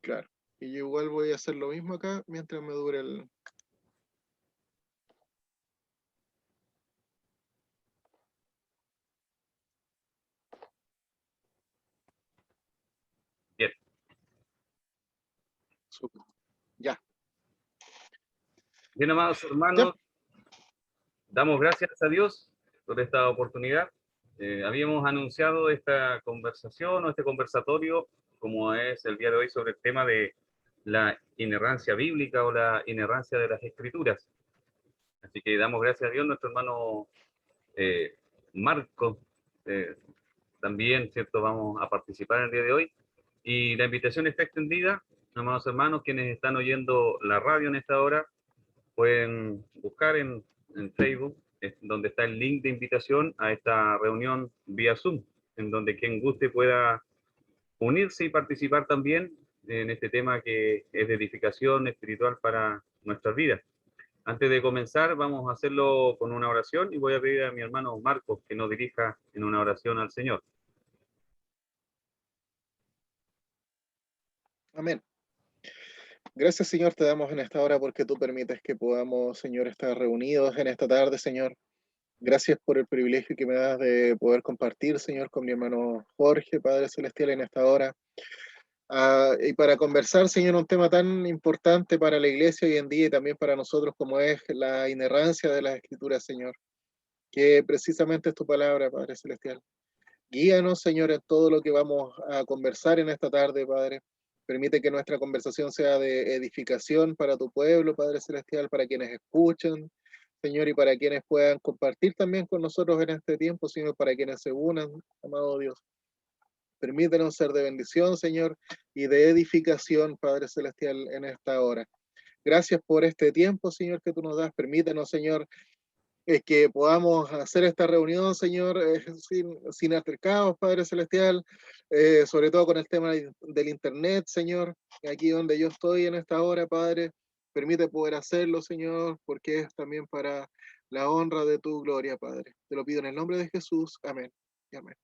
Claro. Y yo igual voy a hacer lo mismo acá mientras me dure el... Bien. Súper. Ya. Bien, amados Ya. hermanos, damos gracias a Dios por esta oportunidad. Habíamos anunciado esta conversación o este conversatorio, como es el día de hoy, sobre el tema de la inerrancia bíblica o la inerrancia de las escrituras. Así que damos gracias a Dios, nuestro hermano eh, Marco, eh, también, ¿cierto? Vamos a participar el día de hoy. Y la invitación está extendida, amados hermanos, quienes están oyendo la radio en esta hora, pueden buscar en Facebook, donde está el link de invitación a esta reunión vía Zoom, en donde quien guste pueda unirse y participar también en este tema que es de edificación espiritual para nuestras vidas. Antes de comenzar, vamos a hacerlo con una oración y voy a pedir a mi hermano Marcos que nos dirija en una oración al Señor. Amén. Gracias, Señor, te damos en esta hora porque tú permites que podamos, Señor, estar reunidos en esta tarde, Señor. Gracias por el privilegio que me das de poder compartir, Señor, con mi hermano Jorge, Padre Celestial, en esta hora. Y para conversar, Señor, un tema tan importante para la iglesia hoy en día y también para nosotros como es la inerrancia de las Escrituras, Señor, que precisamente es tu palabra, Padre Celestial. Guíanos, Señor, en todo lo que vamos a conversar en esta tarde, Padre. Permite que nuestra conversación sea de edificación para tu pueblo, Padre Celestial, para quienes escuchan, Señor, y para quienes puedan compartir también con nosotros en este tiempo, Señor, para quienes se unan, amado Dios. Permítenos ser de bendición, Señor, y de edificación, Padre Celestial, en esta hora. Gracias por este tiempo, Señor, que tú nos das. Permítenos, Señor, que podamos hacer esta reunión, Señor, sin altercados, Padre Celestial, sobre todo con el tema del Internet, Señor, aquí donde yo estoy en esta hora, Padre, permite poder hacerlo, Señor, porque es también para la honra de tu gloria, Padre. Te lo pido en el nombre de Jesús. Amén. Y amén.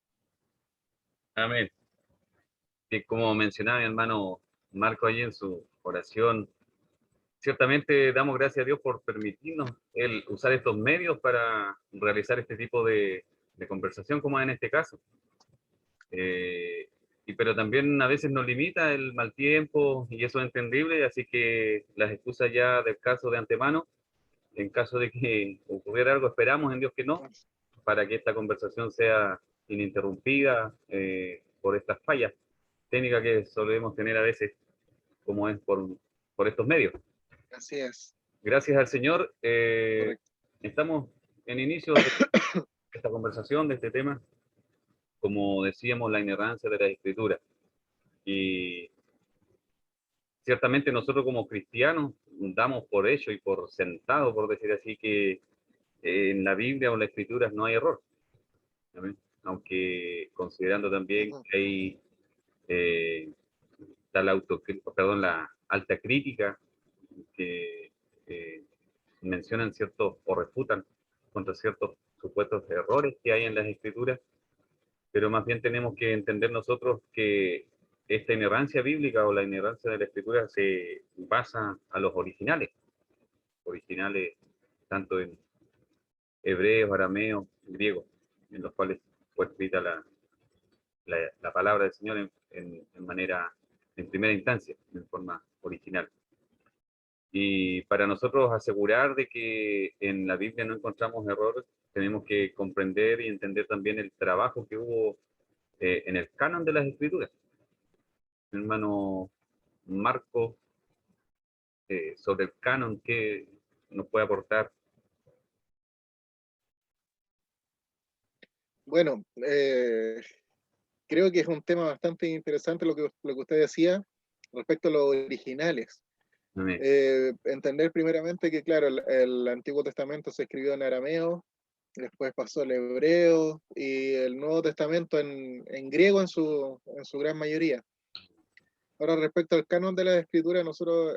Amén. Que como mencionaba mi hermano Marco allí en su oración, ciertamente damos gracias a Dios por permitirnos el usar estos medios para realizar este tipo de conversación, como en este caso. Eh, pero también a veces nos limita el mal tiempo y eso es entendible, así que las excusas ya del caso de antemano, en caso de que ocurriera algo, esperamos en Dios que no, para que esta conversación sea ininterrumpida por estas fallas técnicas que solemos tener a veces, como es por estos medios. Así es. Gracias al Señor, Correcto. estamos en inicio de esta conversación, de este tema, como decíamos, la ignorancia de la Escritura. Y ciertamente nosotros como cristianos damos por hecho y por sentado, por decir así, que en la Biblia o en las Escrituras no hay error. ¿Amén? Aunque considerando también Ujú. que hay eh, está la alta crítica que eh, mencionan ciertos o refutan contra ciertos supuestos errores que hay en las escrituras, pero más bien tenemos que entender nosotros que esta inerrancia bíblica o la inerrancia de la escritura se basa a los originales tanto en hebreo, arameo, griego, en los cuales fue escrita la palabra del Señor en primera instancia, en forma original. Y para nosotros asegurar de que en la Biblia no encontramos errores, tenemos que comprender y entender también el trabajo que hubo en el canon de las escrituras. Mi hermano Marco, sobre el canon, ¿qué nos puede aportar? Bueno, creo que es un tema bastante interesante lo que usted decía respecto a los originales. Amén. Entender primeramente que, claro, el Antiguo Testamento se escribió en arameo, después pasó al hebreo y el Nuevo Testamento en griego en su gran mayoría. Ahora, respecto al canon de la escritura, nosotros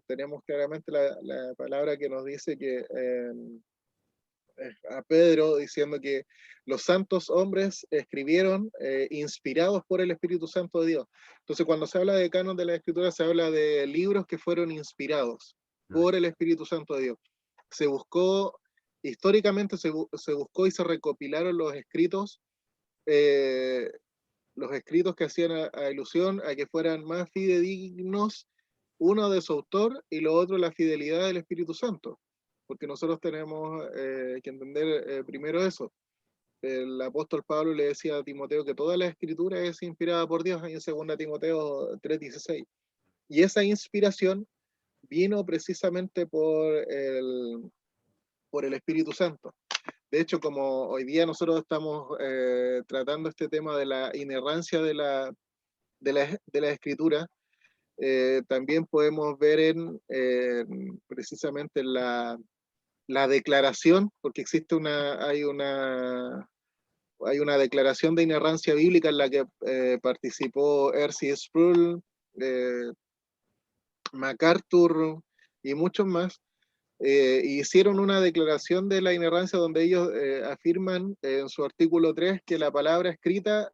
tenemos claramente la palabra que nos dice que a Pedro diciendo que los santos hombres escribieron inspirados por el Espíritu Santo de Dios. Entonces, cuando se habla de canon de la Escritura, se habla de libros que fueron inspirados por el Espíritu Santo de Dios. Se buscó, históricamente se buscó y se recopilaron eh, los escritos que hacían alusión a que fueran más fidedignos, uno de su autor y lo otro la fidelidad del Espíritu Santo, porque nosotros tenemos que entender primero eso. El apóstol Pablo le decía a Timoteo que toda la escritura es inspirada por Dios en 2 Timoteo 3:16. Y esa inspiración vino precisamente por el Espíritu Santo. De hecho, como hoy día nosotros estamos tratando este tema de la inerrancia de la escritura, también podemos ver precisamente la declaración, porque hay una declaración de inerrancia bíblica en la que participó R.C. Sproul, eh, MacArthur y muchos más. Hicieron una declaración de la inerrancia donde ellos afirman en su artículo 3 que la palabra escrita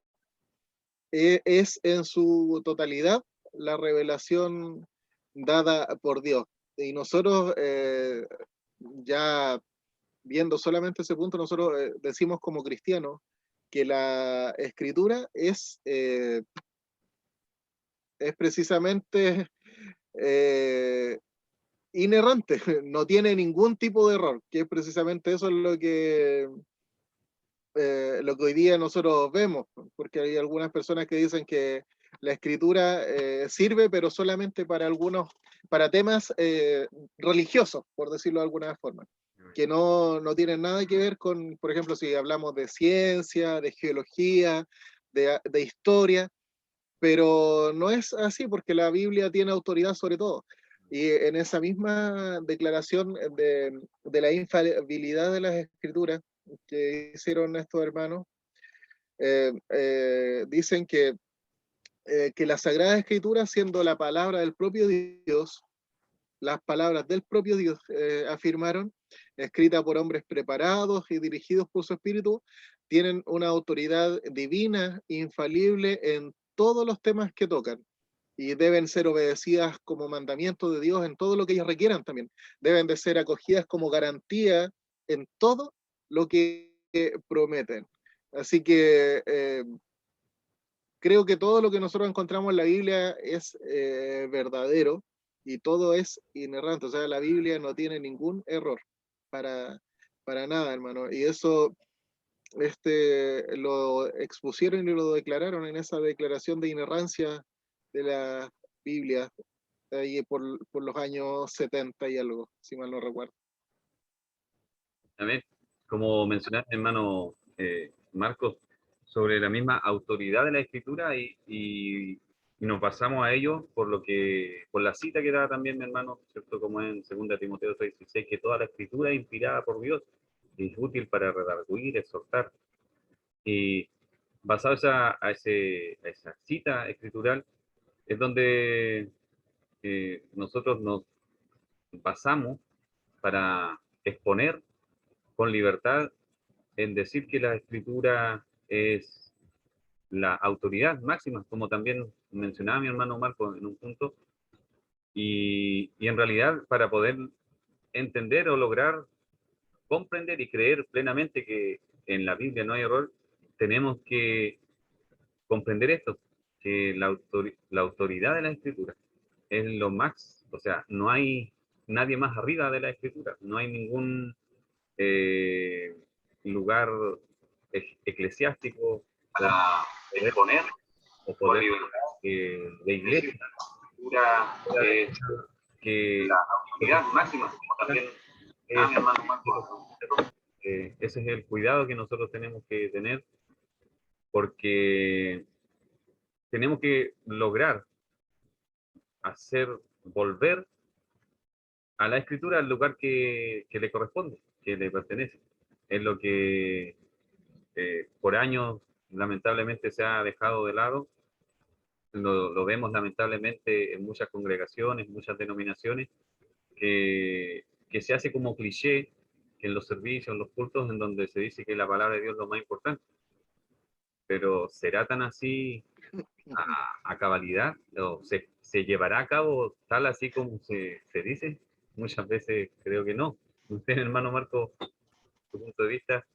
es en su totalidad la revelación dada por Dios. Y nosotros, ya viendo solamente ese punto, nosotros decimos como cristianos que la escritura es precisamente eh, inerrante, no tiene ningún tipo de error, que es precisamente eso lo que hoy día nosotros vemos, porque hay algunas personas que dicen que la escritura sirve, pero solamente para temas religiosos, por decirlo de alguna forma, que no tienen nada que ver con, por ejemplo, si hablamos de ciencia, de geología, de historia, pero no es así porque la Biblia tiene autoridad sobre todo. Y en esa misma declaración de la infalibilidad de las escrituras que hicieron estos hermanos, dicen que la Sagrada Escritura, siendo la palabra del propio Dios, las palabras del propio Dios, afirmaron, escrita por hombres preparados y dirigidos por su espíritu, tienen una autoridad divina, infalible en todos los temas que tocan y deben ser obedecidas como mandamiento de Dios en todo lo que ellos requieran también. Deben de ser acogidas como garantía en todo lo que prometen. Así que creo que todo lo que nosotros encontramos en la Biblia es verdadero y todo es inerrante. O sea, la Biblia no tiene ningún error para, para nada, hermano. Y eso lo expusieron y lo declararon en esa declaración de inerrancia de la Biblia, ahí por los años 70 y algo, si mal no recuerdo. Amén. Como mencionaste, hermano Marcos, sobre la misma autoridad de la escritura y nos basamos a ello por la cita que daba también mi hermano, ¿cierto? Como en 2 Timoteo 3:16, que toda la escritura es inspirada por Dios y es útil para redarguir, exhortar. Y basado a esa cita escritural, es donde nosotros nos basamos para exponer con libertad en decir que la escritura es la autoridad máxima, como también mencionaba mi hermano Marco en un punto, y en realidad para poder entender o lograr comprender y creer plenamente que en la Biblia no hay error, tenemos que comprender esto, que la autoridad de la escritura es lo más, o sea, no hay nadie más arriba de la escritura, no hay ningún eh, lugar eclesiástico Para exponer o con poder libertad de iglesia la escritura es que la autoridad máxima, como también mi hermano Marco. ese es el cuidado que nosotros tenemos que tener porque tenemos que lograr hacer volver a la escritura al lugar que le corresponde, que le pertenece. Es lo que por años lamentablemente se ha dejado de lado. Lo vemos lamentablemente en muchas congregaciones, muchas denominaciones, que se hace como cliché en los servicios, en los cultos, en donde se dice que la palabra de Dios es lo más importante. Pero ¿será tan así a cabalidad? ¿O se llevará a cabo tal así como se dice? Muchas veces creo que no. Usted, hermano Marco, su punto de vista.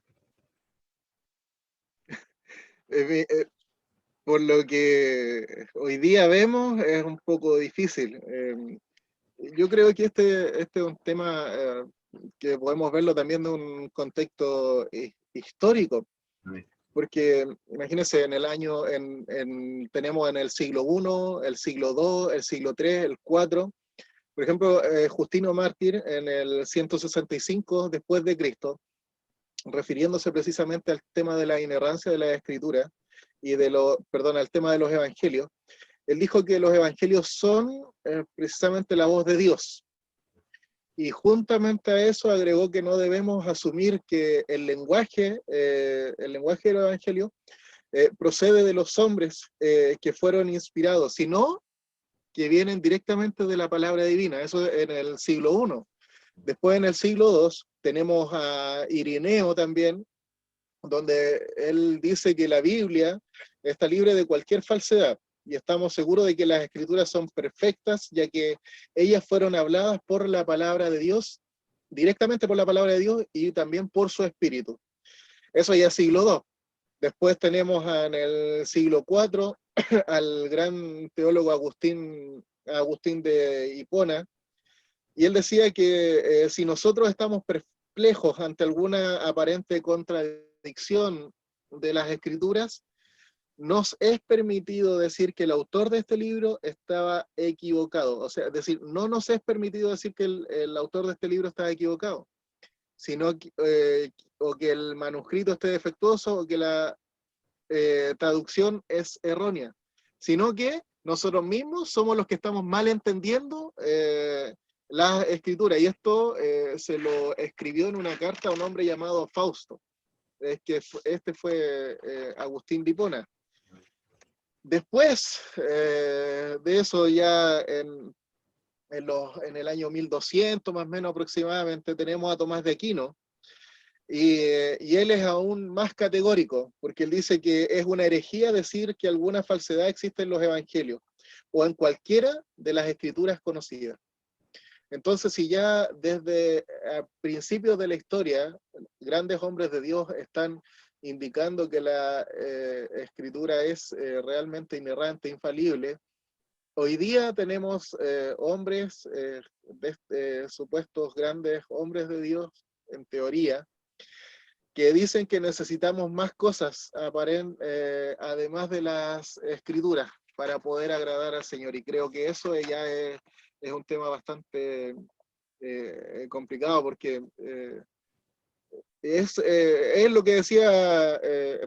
Por lo que hoy día vemos, es un poco difícil. Yo creo que este es un tema que podemos verlo también de un contexto histórico, Amén. porque imagínense, en el año, tenemos en el siglo I, el siglo II, el siglo III, el IV. Por ejemplo, Justino Mártir en el 165 después de Cristo, refiriéndose precisamente al tema de la inerrancia de la Escritura y al tema de los evangelios, él dijo que los evangelios son precisamente la voz de Dios. Y juntamente a eso agregó que no debemos asumir que el lenguaje del evangelio procede de los hombres que fueron inspirados, sino que vienen directamente de la palabra divina. Eso en el siglo I. Después en el siglo II tenemos a Irineo también, donde él dice que la Biblia está libre de cualquier falsedad y estamos seguros de que las escrituras son perfectas, ya que ellas fueron habladas por la palabra de Dios, directamente por la palabra de Dios y también por su espíritu. Eso ya es siglo II. Después tenemos en el siglo IV al gran teólogo Agustín de Hipona, y él decía que si nosotros estamos perplejos ante alguna aparente contradicción de las escrituras, nos es permitido decir que el autor de este libro estaba equivocado. O sea, es decir, no nos es permitido decir que el autor de este libro estaba equivocado, sino o que el manuscrito esté defectuoso o que la traducción es errónea, sino que nosotros mismos somos los que estamos mal entendiendo las escrituras. Y esto se lo escribió en una carta a un hombre llamado Fausto. Es que este fue Agustín de Hipona. Después de eso, ya en el año 1200 más o menos aproximadamente, tenemos a Tomás de Aquino, y él es aún más categórico, porque él dice que es una herejía decir que alguna falsedad existe en los evangelios o en cualquiera de las escrituras conocidas. Entonces, si ya desde principios de la historia, grandes hombres de Dios están indicando que la escritura es realmente inerrante, infalible, hoy día tenemos hombres, supuestos grandes hombres de Dios, en teoría, que dicen que necesitamos más cosas, además de las escrituras, para poder agradar al Señor. Y creo que eso ya es un tema bastante complicado, porque es lo que decía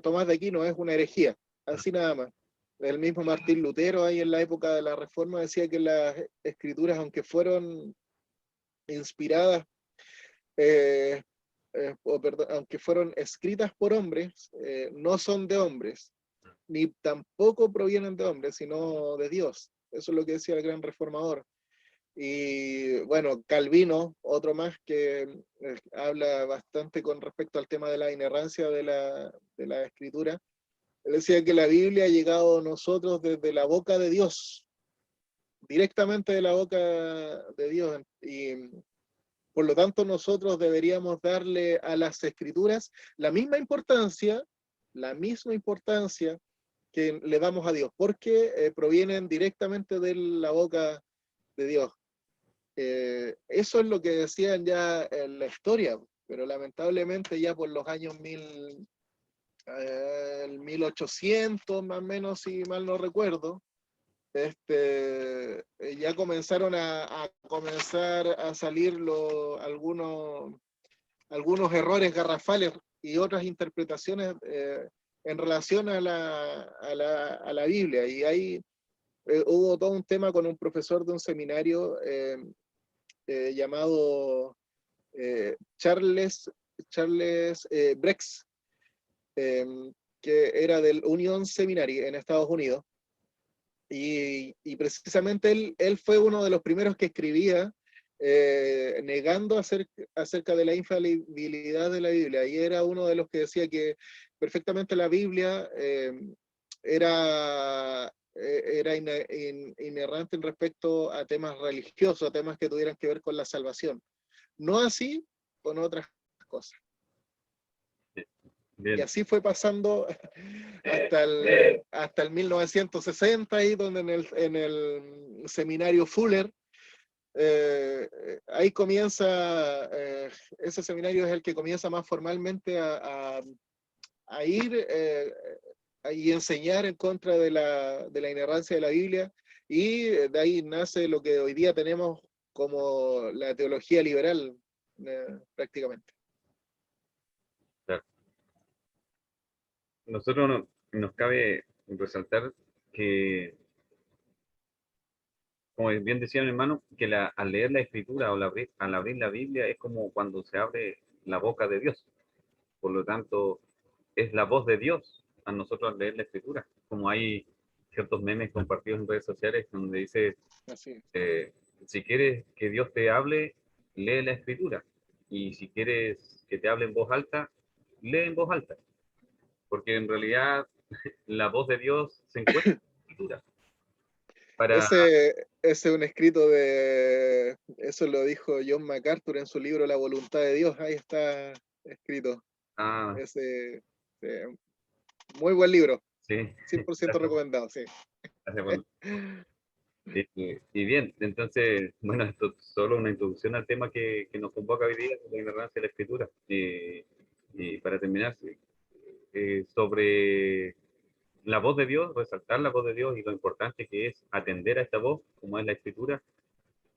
Tomás de Aquino, es una herejía, así nada más. El mismo Martín Lutero, ahí en la época de la Reforma, decía que las escrituras, aunque fueron inspiradas, aunque fueron escritas por hombres, no son de hombres, ni tampoco provienen de hombres, sino de Dios. Eso es lo que decía el gran reformador. Y bueno, Calvino, otro más que habla bastante con respecto al tema de la inerrancia de la escritura. Él decía que la Biblia ha llegado a nosotros desde la boca de Dios, directamente de la boca de Dios. Y por lo tanto, nosotros deberíamos darle a las escrituras la misma importancia que le damos a Dios, porque provienen directamente de la boca de Dios. Eso es lo que decían ya en la historia, pero lamentablemente ya por los años 1800 más o menos, si mal no recuerdo, ya comenzaron a comenzar a salir algunos errores garrafales y otras interpretaciones en relación a la Biblia. Y ahí hubo todo un tema con un profesor de un seminario llamado Charles Brex, que era del Union Seminary en Estados Unidos. Y precisamente él fue uno de los primeros que escribía negando acerca de la infalibilidad de la Biblia, y era uno de los que decía que perfectamente la Biblia era inerrante en respecto a temas religiosos, a temas que tuvieran que ver con la salvación. No así con otras cosas. Bien. Y así fue pasando hasta el 1960, ahí donde en el seminario Fuller, ahí comienza, ese seminario es el que comienza más formalmente a ir y enseñar en contra de la inerrancia de la Biblia, y de ahí nace lo que hoy día tenemos como la teología liberal, prácticamente. Claro. Nosotros nos cabe resaltar que, como bien decía mi hermano, que al leer la escritura o al abrir la Biblia es como cuando se abre la boca de Dios. Por lo tanto, es la voz de Dios a nosotros al leer la escritura. Como hay ciertos memes compartidos en redes sociales donde dice, Así. si quieres que Dios te hable, lee la escritura. Y si quieres que te hable en voz alta, lee en voz alta. Porque en realidad la voz de Dios se encuentra en la escritura. Ese es un escrito eso lo dijo John MacArthur en su libro La voluntad de Dios, ahí está escrito. Ese, muy buen libro, sí, 100% recomendado, sí. Y bien, entonces, bueno, esto es solo una introducción al tema que nos convoca hoy día, la ignorancia de la escritura. Y para terminar, sobre la voz de Dios, resaltar la voz de Dios y lo importante que es atender a esta voz, como es la escritura.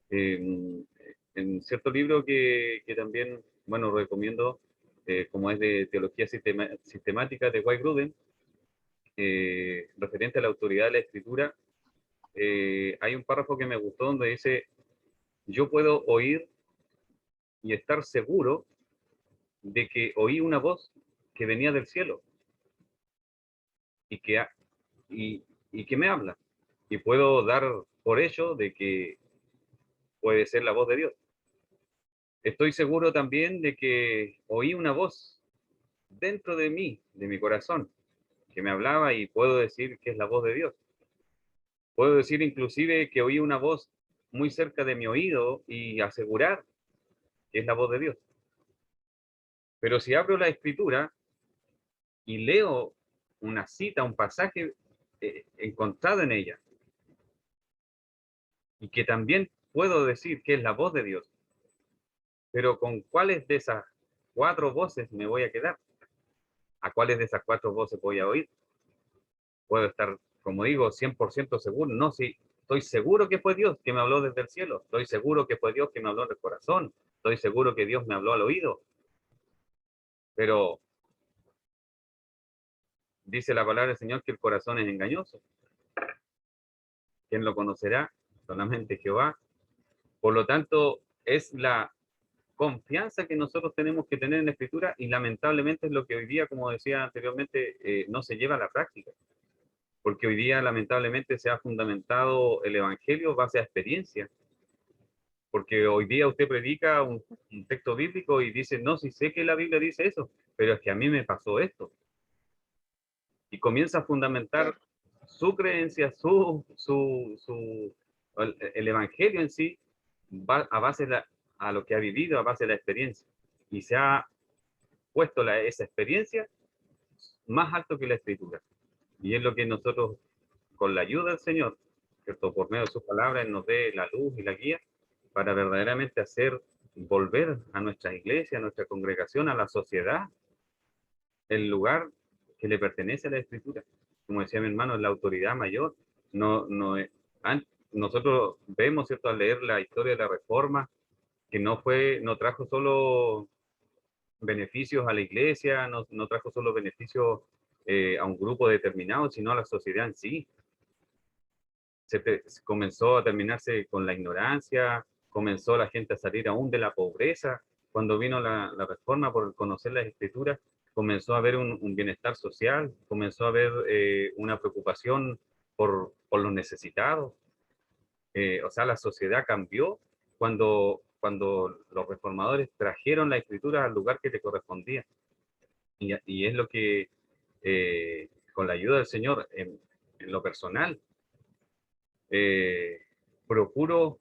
En cierto libro que también, bueno, recomiendo, como es de Teología Sistemática de Wayne Grudem, referente a la autoridad de la escritura, hay un párrafo que me gustó donde dice, yo puedo oír y estar seguro de que oí una voz que venía del cielo y que me habla. Y puedo dar por hecho de que puede ser la voz de Dios. Estoy seguro también de que oí una voz dentro de mí, de mi corazón, que me hablaba, y puedo decir que es la voz de Dios. Puedo decir inclusive que oí una voz muy cerca de mi oído y asegurar que es la voz de Dios. Pero si abro la escritura y leo una cita, un pasaje encontrado en ella, y que también puedo decir que es la voz de Dios, pero ¿con cuáles de esas 4 voces me voy a quedar? ¿A cuáles de esas 4 voces voy a oír? Puedo estar, como digo, 100% seguro. No, sí, estoy seguro que fue Dios que me habló desde el cielo. Estoy seguro que fue Dios que me habló en el corazón. Estoy seguro que Dios me habló al oído. Pero dice la palabra del Señor que el corazón es engañoso. ¿Quién lo conocerá? Solamente Jehová. Por lo tanto, es la confianza que nosotros tenemos que tener en la Escritura, y lamentablemente es lo que hoy día, como decía anteriormente, no se lleva a la práctica. Porque hoy día lamentablemente se ha fundamentado el Evangelio base a experiencia. Porque hoy día usted predica un texto bíblico y dice, no, sí sé que la Biblia dice eso, pero es que a mí me pasó esto. Y comienza a fundamentar su creencia, el Evangelio en sí, a base a lo que ha vivido, a base de la experiencia. Y se ha puesto esa experiencia más alto que la Escritura. Y es lo que nosotros, con la ayuda del Señor, ¿cierto? Por medio de su palabra, Él nos dé la luz y la guía para verdaderamente hacer volver a nuestra iglesia, a nuestra congregación, a la sociedad, el lugar que le pertenece a la Escritura. Como decía mi hermano, es la autoridad mayor. Nosotros vemos, ¿cierto?, al leer la historia de la Reforma, que no trajo solo beneficios a la iglesia, no trajo solo beneficios a un grupo determinado, sino a la sociedad en sí. Comenzó a terminarse con la ignorancia, comenzó la gente a salir aún de la pobreza. Cuando vino la Reforma, por conocer las Escrituras, comenzó a haber un bienestar social, comenzó a haber una preocupación por los necesitados. O sea, la sociedad cambió cuando cuando los reformadores trajeron la escritura al lugar que le correspondía. Y es lo que, con la ayuda del Señor, en lo personal, procuro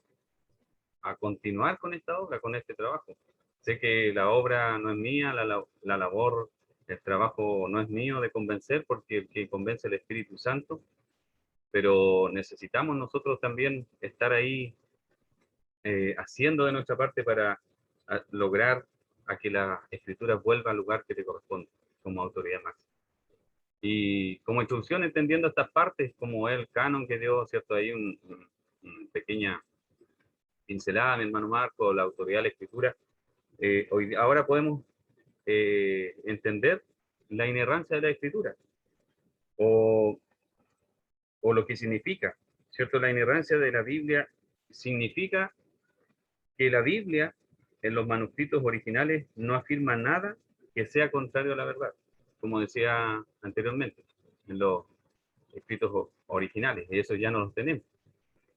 a continuar con esta obra, con este trabajo. Sé que la obra no es mía, la labor, el trabajo no es mío de convencer, porque el que convence es el Espíritu Santo, pero necesitamos nosotros también estar ahí haciendo de nuestra parte para lograr a que la escritura vuelva al lugar que le corresponde como autoridad máxima. Y como introducción, entendiendo estas partes, como el canon que dio, ¿cierto? Ahí una pequeña pincelada, mi hermano Marco, la autoridad de la escritura. Ahora podemos entender la inerrancia de la escritura, o, o lo que significa, ¿cierto? La inerrancia de la Biblia significa que la Biblia, en los manuscritos originales, no afirma nada que sea contrario a la verdad, como decía anteriormente, en los escritos originales, y eso ya no los tenemos.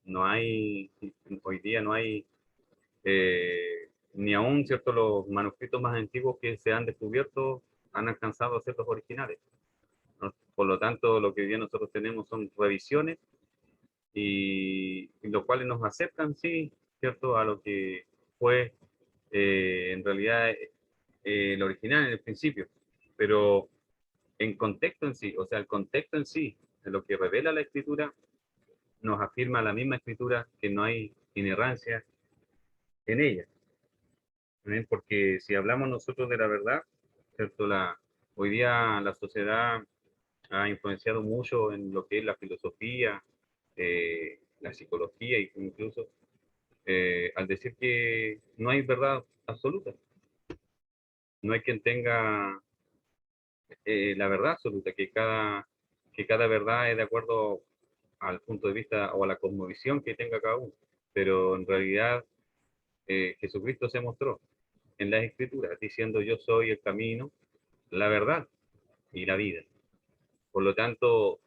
No hay, hoy día no hay, ni aún, ¿cierto?, los manuscritos más antiguos que se han descubierto han alcanzado a ser los originales, ¿no? Por lo tanto, lo que hoy día nosotros tenemos son revisiones, y los cuales nos acercan, sí, ¿cierto?, a lo que fue en realidad el original en el principio, pero en contexto en sí, o sea, el contexto en sí, de lo que revela la escritura, nos afirma la misma escritura que no hay inerrancia en ella. ¿Ven? Porque si hablamos nosotros de la verdad, ¿cierto? Hoy día la sociedad ha influenciado mucho en lo que es la filosofía, la psicología, incluso al decir que no hay verdad absoluta. No hay quien tenga la verdad absoluta, que cada verdad es de acuerdo al punto de vista o a la cosmovisión que tenga cada uno. Pero en realidad Jesucristo se mostró en las Escrituras diciendo: yo soy el camino, la verdad y la vida. Por lo tanto,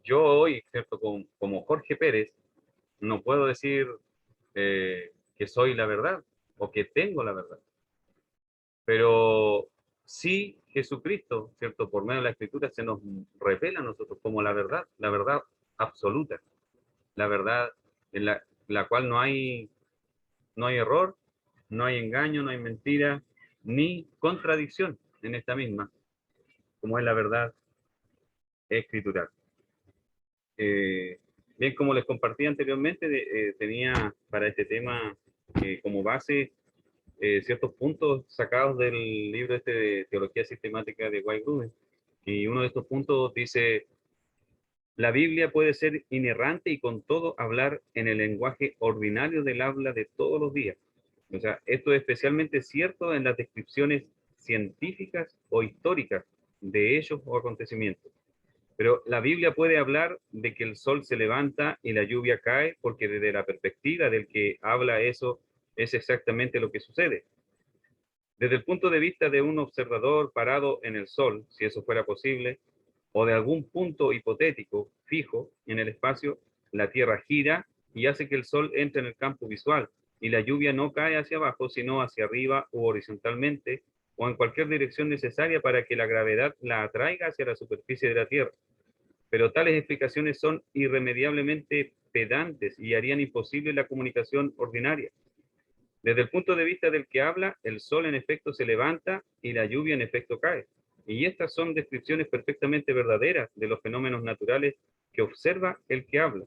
yo hoy, ¿cierto?, como Jorge Pérez, no puedo decir que soy la verdad o que tengo la verdad. Pero sí, Jesucristo, ¿cierto?, por medio de la Escritura se nos revela a nosotros como la verdad absoluta, la verdad en la cual no hay error, no hay engaño, no hay mentira, ni contradicción en esta misma, como es la verdad escritural. Bien, como les compartí anteriormente, tenía para este tema como base ciertos puntos sacados del libro este de Teología Sistemática de Wayne Grudem. Y uno de estos puntos dice: la Biblia puede ser inerrante y con todo hablar en el lenguaje ordinario del habla de todos los días. O sea, esto es especialmente cierto en las descripciones científicas o históricas de hechos o acontecimientos. Pero la Biblia puede hablar de que el sol se levanta y la lluvia cae, porque desde la perspectiva del que habla eso es exactamente lo que sucede. Desde el punto de vista de un observador parado en el sol, si eso fuera posible, o de algún punto hipotético fijo en el espacio, la Tierra gira y hace que el sol entre en el campo visual, y la lluvia no cae hacia abajo, sino hacia arriba u horizontalmente, o en cualquier dirección necesaria para que la gravedad la atraiga hacia la superficie de la Tierra. Pero tales explicaciones son irremediablemente pedantes y harían imposible la comunicación ordinaria. Desde el punto de vista del que habla, el sol en efecto se levanta y la lluvia en efecto cae. Y estas son descripciones perfectamente verdaderas de los fenómenos naturales que observa el que habla.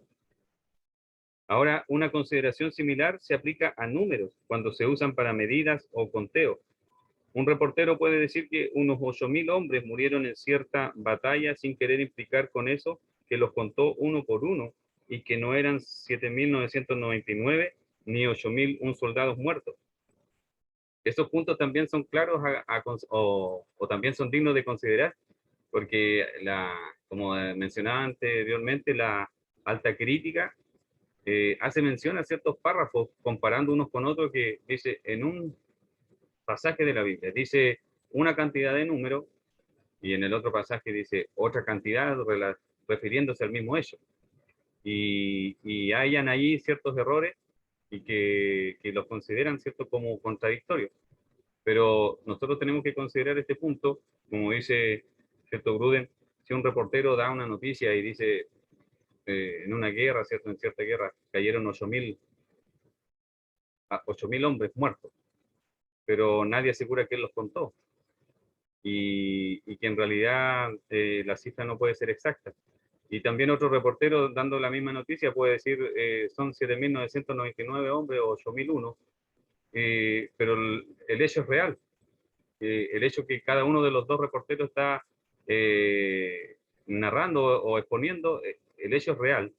Ahora, una consideración similar se aplica a números cuando se usan para medidas o conteo. Un reportero puede decir que unos 8.000 hombres murieron en cierta batalla sin querer implicar con eso que los contó uno por uno y que no eran 7.999 ni 8.001 soldados muertos. Esos puntos también son claros o también son dignos de considerar, porque como mencionaba anteriormente, la alta crítica hace mención a ciertos párrafos comparando unos con otros, que dice en un pasaje de la Biblia, dice una cantidad de número, y en el otro pasaje dice otra cantidad refiriéndose al mismo hecho. Y hayan allí ciertos errores y que los consideran, ¿cierto?, como contradictorios. Pero nosotros tenemos que considerar este punto, como dice, ¿cierto?, Gruden, si un reportero da una noticia y dice, en una guerra, ¿cierto?, en cierta guerra, cayeron 8.000 hombres muertos, pero nadie asegura que él los contó, y que en realidad la cifra no puede ser exacta. Y también otro reportero dando la misma noticia puede decir son 7.999 hombres o 8.001, pero el hecho es real. El hecho que cada uno de los dos reporteros está narrando o exponiendo, el hecho es real.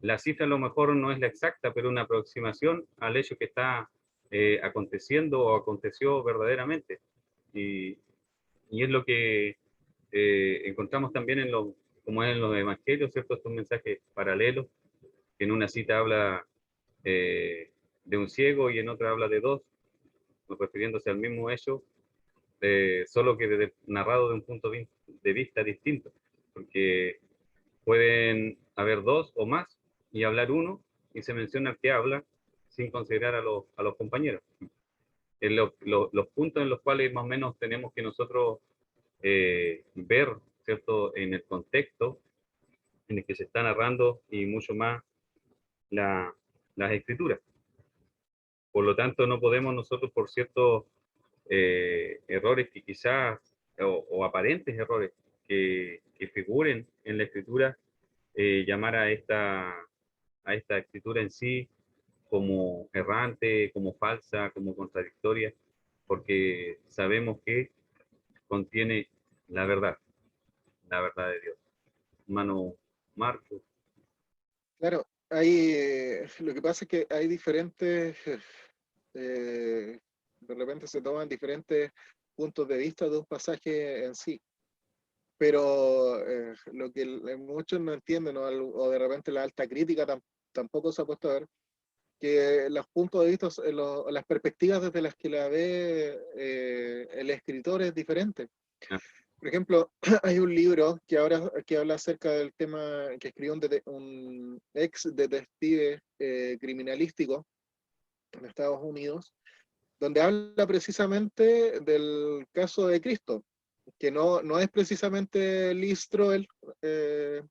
La cifra a lo mejor no es la exacta, pero una aproximación al hecho que está aconteciendo o aconteció verdaderamente. Y, y es lo que encontramos también como es en los evangelios, ¿cierto? Estos mensajes paralelos, que en una cita habla de un ciego y en otra habla de dos, refiriéndose al mismo hecho, solo que narrado de un punto de vista distinto, porque pueden haber dos o más y hablar uno y se menciona el que habla sin considerar a los compañeros. En los puntos en los cuales más o menos tenemos que nosotros ver, ¿cierto?, en el contexto en el que se está narrando y mucho más las escrituras. Por lo tanto, no podemos nosotros, por ciertos errores que quizás, o aparentes errores que figuren en la escritura, llamar a esta escritura en sí como errante, como falsa, como contradictoria, porque sabemos que contiene la verdad de Dios. Hermano Marco. Claro, lo que pasa es que hay diferentes, de repente se toman diferentes puntos de vista de un pasaje en sí, pero lo que muchos no entienden, o de repente la alta crítica tampoco se ha puesto a ver, que los puntos de vista, las perspectivas desde las que la ve el escritor es diferente. Ah, Por ejemplo, hay un libro que habla acerca del tema que escribió un ex detective criminalístico en Estados Unidos, donde habla precisamente del caso de Cristo, que no es precisamente Lee Strobel, que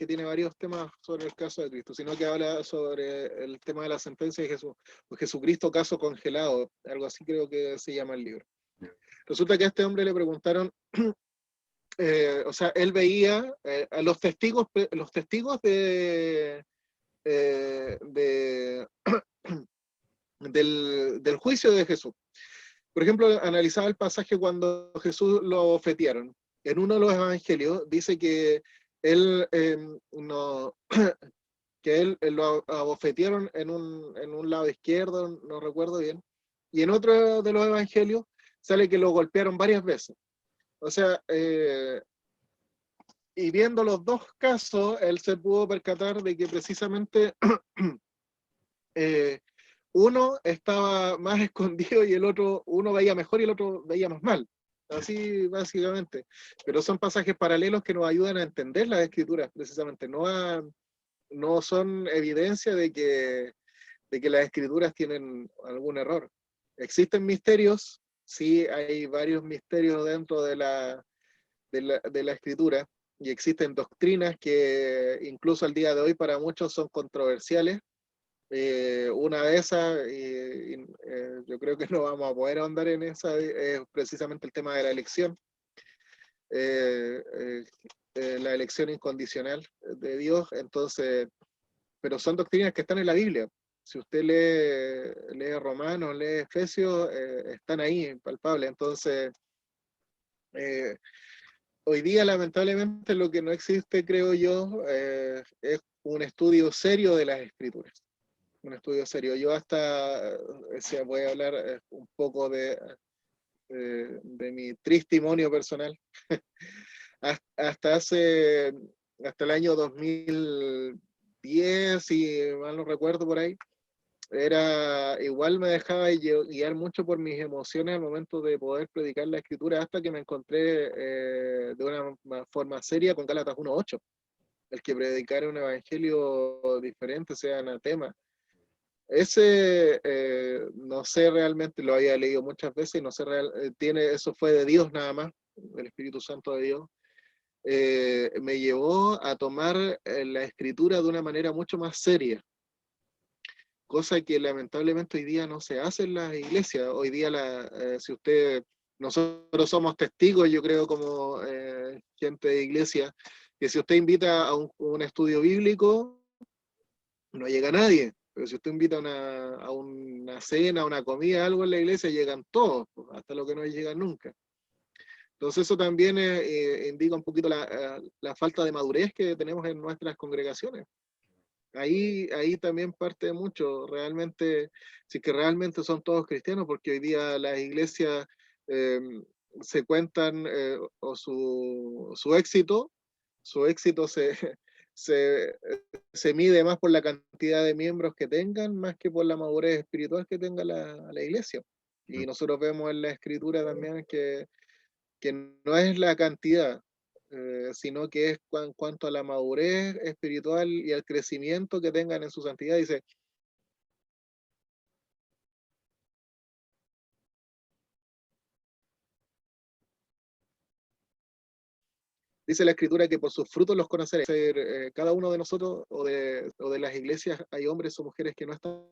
tiene varios temas sobre el caso de Cristo, sino que habla sobre el tema de la sentencia de Jesús, o Jesucristo caso congelado, algo así creo que se llama el libro. Resulta que a este hombre le preguntaron, o sea, él veía a los testigos de del juicio de Jesús. Por ejemplo, analizaba el pasaje cuando Jesús lo ofetearon. En uno de los evangelios dice que él no, que él lo abofetearon en un lado izquierdo, no recuerdo bien, y en otro de los evangelios sale que lo golpearon varias veces. O sea, y viendo los dos casos, él se pudo percatar de que precisamente uno estaba más escondido y el otro, uno veía mejor y el otro veía más mal. Así básicamente. Pero son pasajes paralelos que nos ayudan a entender las escrituras, precisamente. No son evidencia de que las escrituras tienen algún error. Existen misterios, sí, hay varios misterios dentro de la escritura, y existen doctrinas que incluso al día de hoy para muchos son controversiales. Una de esas, yo creo que no vamos a poder ahondar en esa, es precisamente el tema de la elección. Eh, eh, la elección incondicional de Dios, entonces, pero son doctrinas que están en la Biblia. Si usted lee Romanos, lee Efesios, están ahí, palpables. Entonces, hoy día lamentablemente lo que no existe, creo yo, es un estudio serio de las escrituras. Un estudio serio. Yo hasta, voy a hablar un poco de mi testimonio personal. hasta hasta el año 2010, si mal no recuerdo por ahí, igual me dejaba guiar mucho por mis emociones al momento de poder predicar la escritura, hasta que me encontré de una forma seria con Gálatas 1:8, el que predicara un evangelio diferente sea anatema. Ese, no sé realmente, lo había leído muchas veces, y no sé, eso fue de Dios nada más, el Espíritu Santo de Dios. Me llevó a tomar la escritura de una manera mucho más seria, cosa que lamentablemente hoy día no se hace en las iglesias. Hoy día, si nosotros somos testigos, yo creo, como gente de iglesia, que si usted invita a un estudio bíblico, no llega nadie. Pero si usted invita a una cena, a una comida, algo en la iglesia, llegan todos, pues, hasta lo que no llegan nunca. Entonces eso también indica un poquito la falta de madurez que tenemos en nuestras congregaciones. Ahí también parte mucho, realmente, si es que realmente son todos cristianos, porque hoy día las iglesias eh, se cuentan, o su éxito se, se mide más por la cantidad de miembros que tengan, más que por la madurez espiritual que tenga la iglesia. Y nosotros vemos en la escritura también que no es la cantidad, sino que es en cuanto a la madurez espiritual y al crecimiento que tengan en su santidad. Dice, dice la escritura que por sus frutos los conoceréis. Cada uno de nosotros o de las iglesias hay hombres o mujeres que no están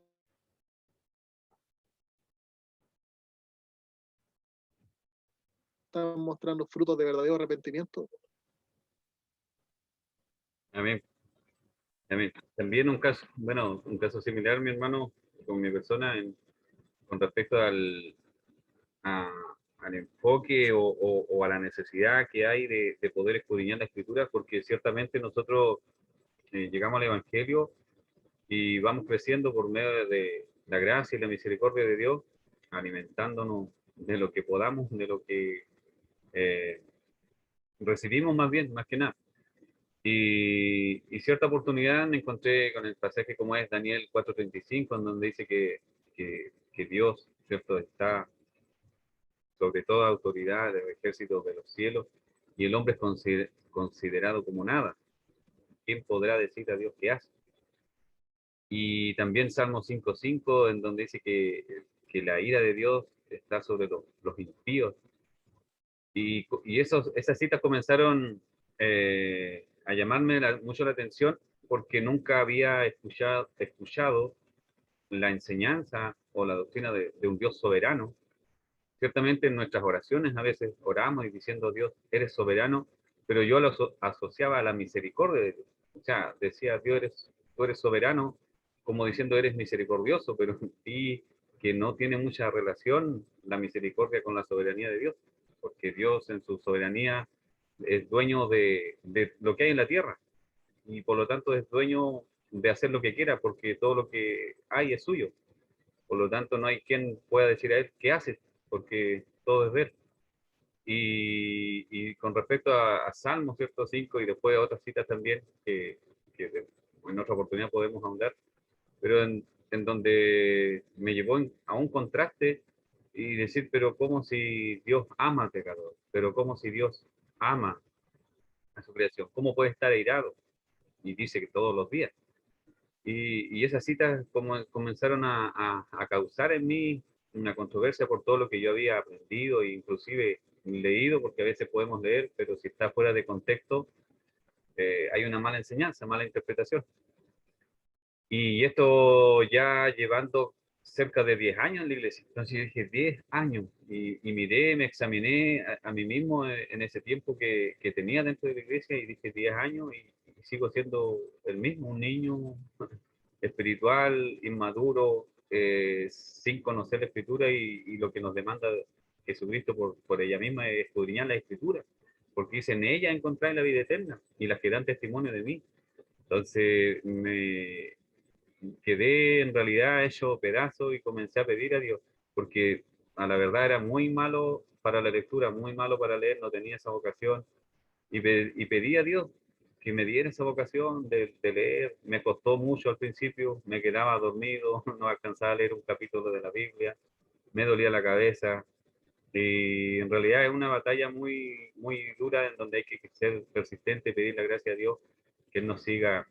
mostrando frutos de verdadero arrepentimiento. Amén. Amén. También un caso similar, mi hermano, con mi persona, con respecto a- al enfoque o a la necesidad que hay de poder escudriñar la escritura, porque ciertamente nosotros llegamos al Evangelio y vamos creciendo por medio de la gracia y la misericordia de Dios, alimentándonos de lo que podamos, de lo que eh, recibimos más que nada. Y cierta oportunidad me encontré con el pasaje como es Daniel 4:35, en donde dice que Dios, ¿cierto?, está sobre toda autoridad del ejército de los cielos, y el hombre es considerado como nada. ¿Quién podrá decir a Dios qué hace? Y también Salmo 5:5, en donde dice que la ira de Dios está sobre los impíos. Y esas citas comenzaron a llamarme mucho la atención, porque nunca había escuchado la enseñanza o la doctrina de un Dios soberano. Ciertamente en nuestras oraciones a veces oramos y diciendo, Dios, eres soberano, pero yo lo asociaba a la misericordia de Dios. O sea, decía, Dios, tú eres soberano, como diciendo, eres misericordioso, pero y que no tiene mucha relación la misericordia con la soberanía de Dios, porque Dios en su soberanía es dueño de lo que hay en la tierra, y por lo tanto es dueño de hacer lo que quiera, porque todo lo que hay es suyo. Por lo tanto, no hay quien pueda decir a él qué hace, porque todo es de él. Y con respecto a Salmos, ¿cierto? 5, y después a otras citas también, que en otra oportunidad podemos ahondar, pero en donde me llevó a un contraste y decir, pero como si Dios ama al pecador, pero como si Dios ama a su creación, ¿cómo puede estar airado? Y dice que todos los días. Y esas citas comenzaron a causar en mí una controversia por todo lo que yo había aprendido e inclusive leído, porque a veces podemos leer, pero si está fuera de contexto, hay una mala enseñanza, mala interpretación. Y esto ya llevando cerca de 10 años en la iglesia. Entonces yo dije, 10 años. Y miré, me examiné a mí mismo en ese tiempo que tenía dentro de la iglesia, y dije 10 años y sigo siendo el mismo, un niño espiritual, inmaduro, sin conocer la escritura, y lo que nos demanda Jesucristo por ella misma es escudriñar la escritura, porque dice, en ella encontrar la vida eterna y las que dan testimonio de mí. Entonces me quedé en realidad hecho pedazo y comencé a pedir a Dios, porque a la verdad era muy malo para la lectura, muy malo para leer, no tenía esa vocación, y pedí a Dios que me diera esa vocación de leer. Me costó mucho al principio, me quedaba dormido, no alcanzaba a leer un capítulo de la Biblia, me dolía la cabeza, y en realidad es una batalla muy dura, en donde hay que ser persistente y pedir la gracia a Dios que Él nos siga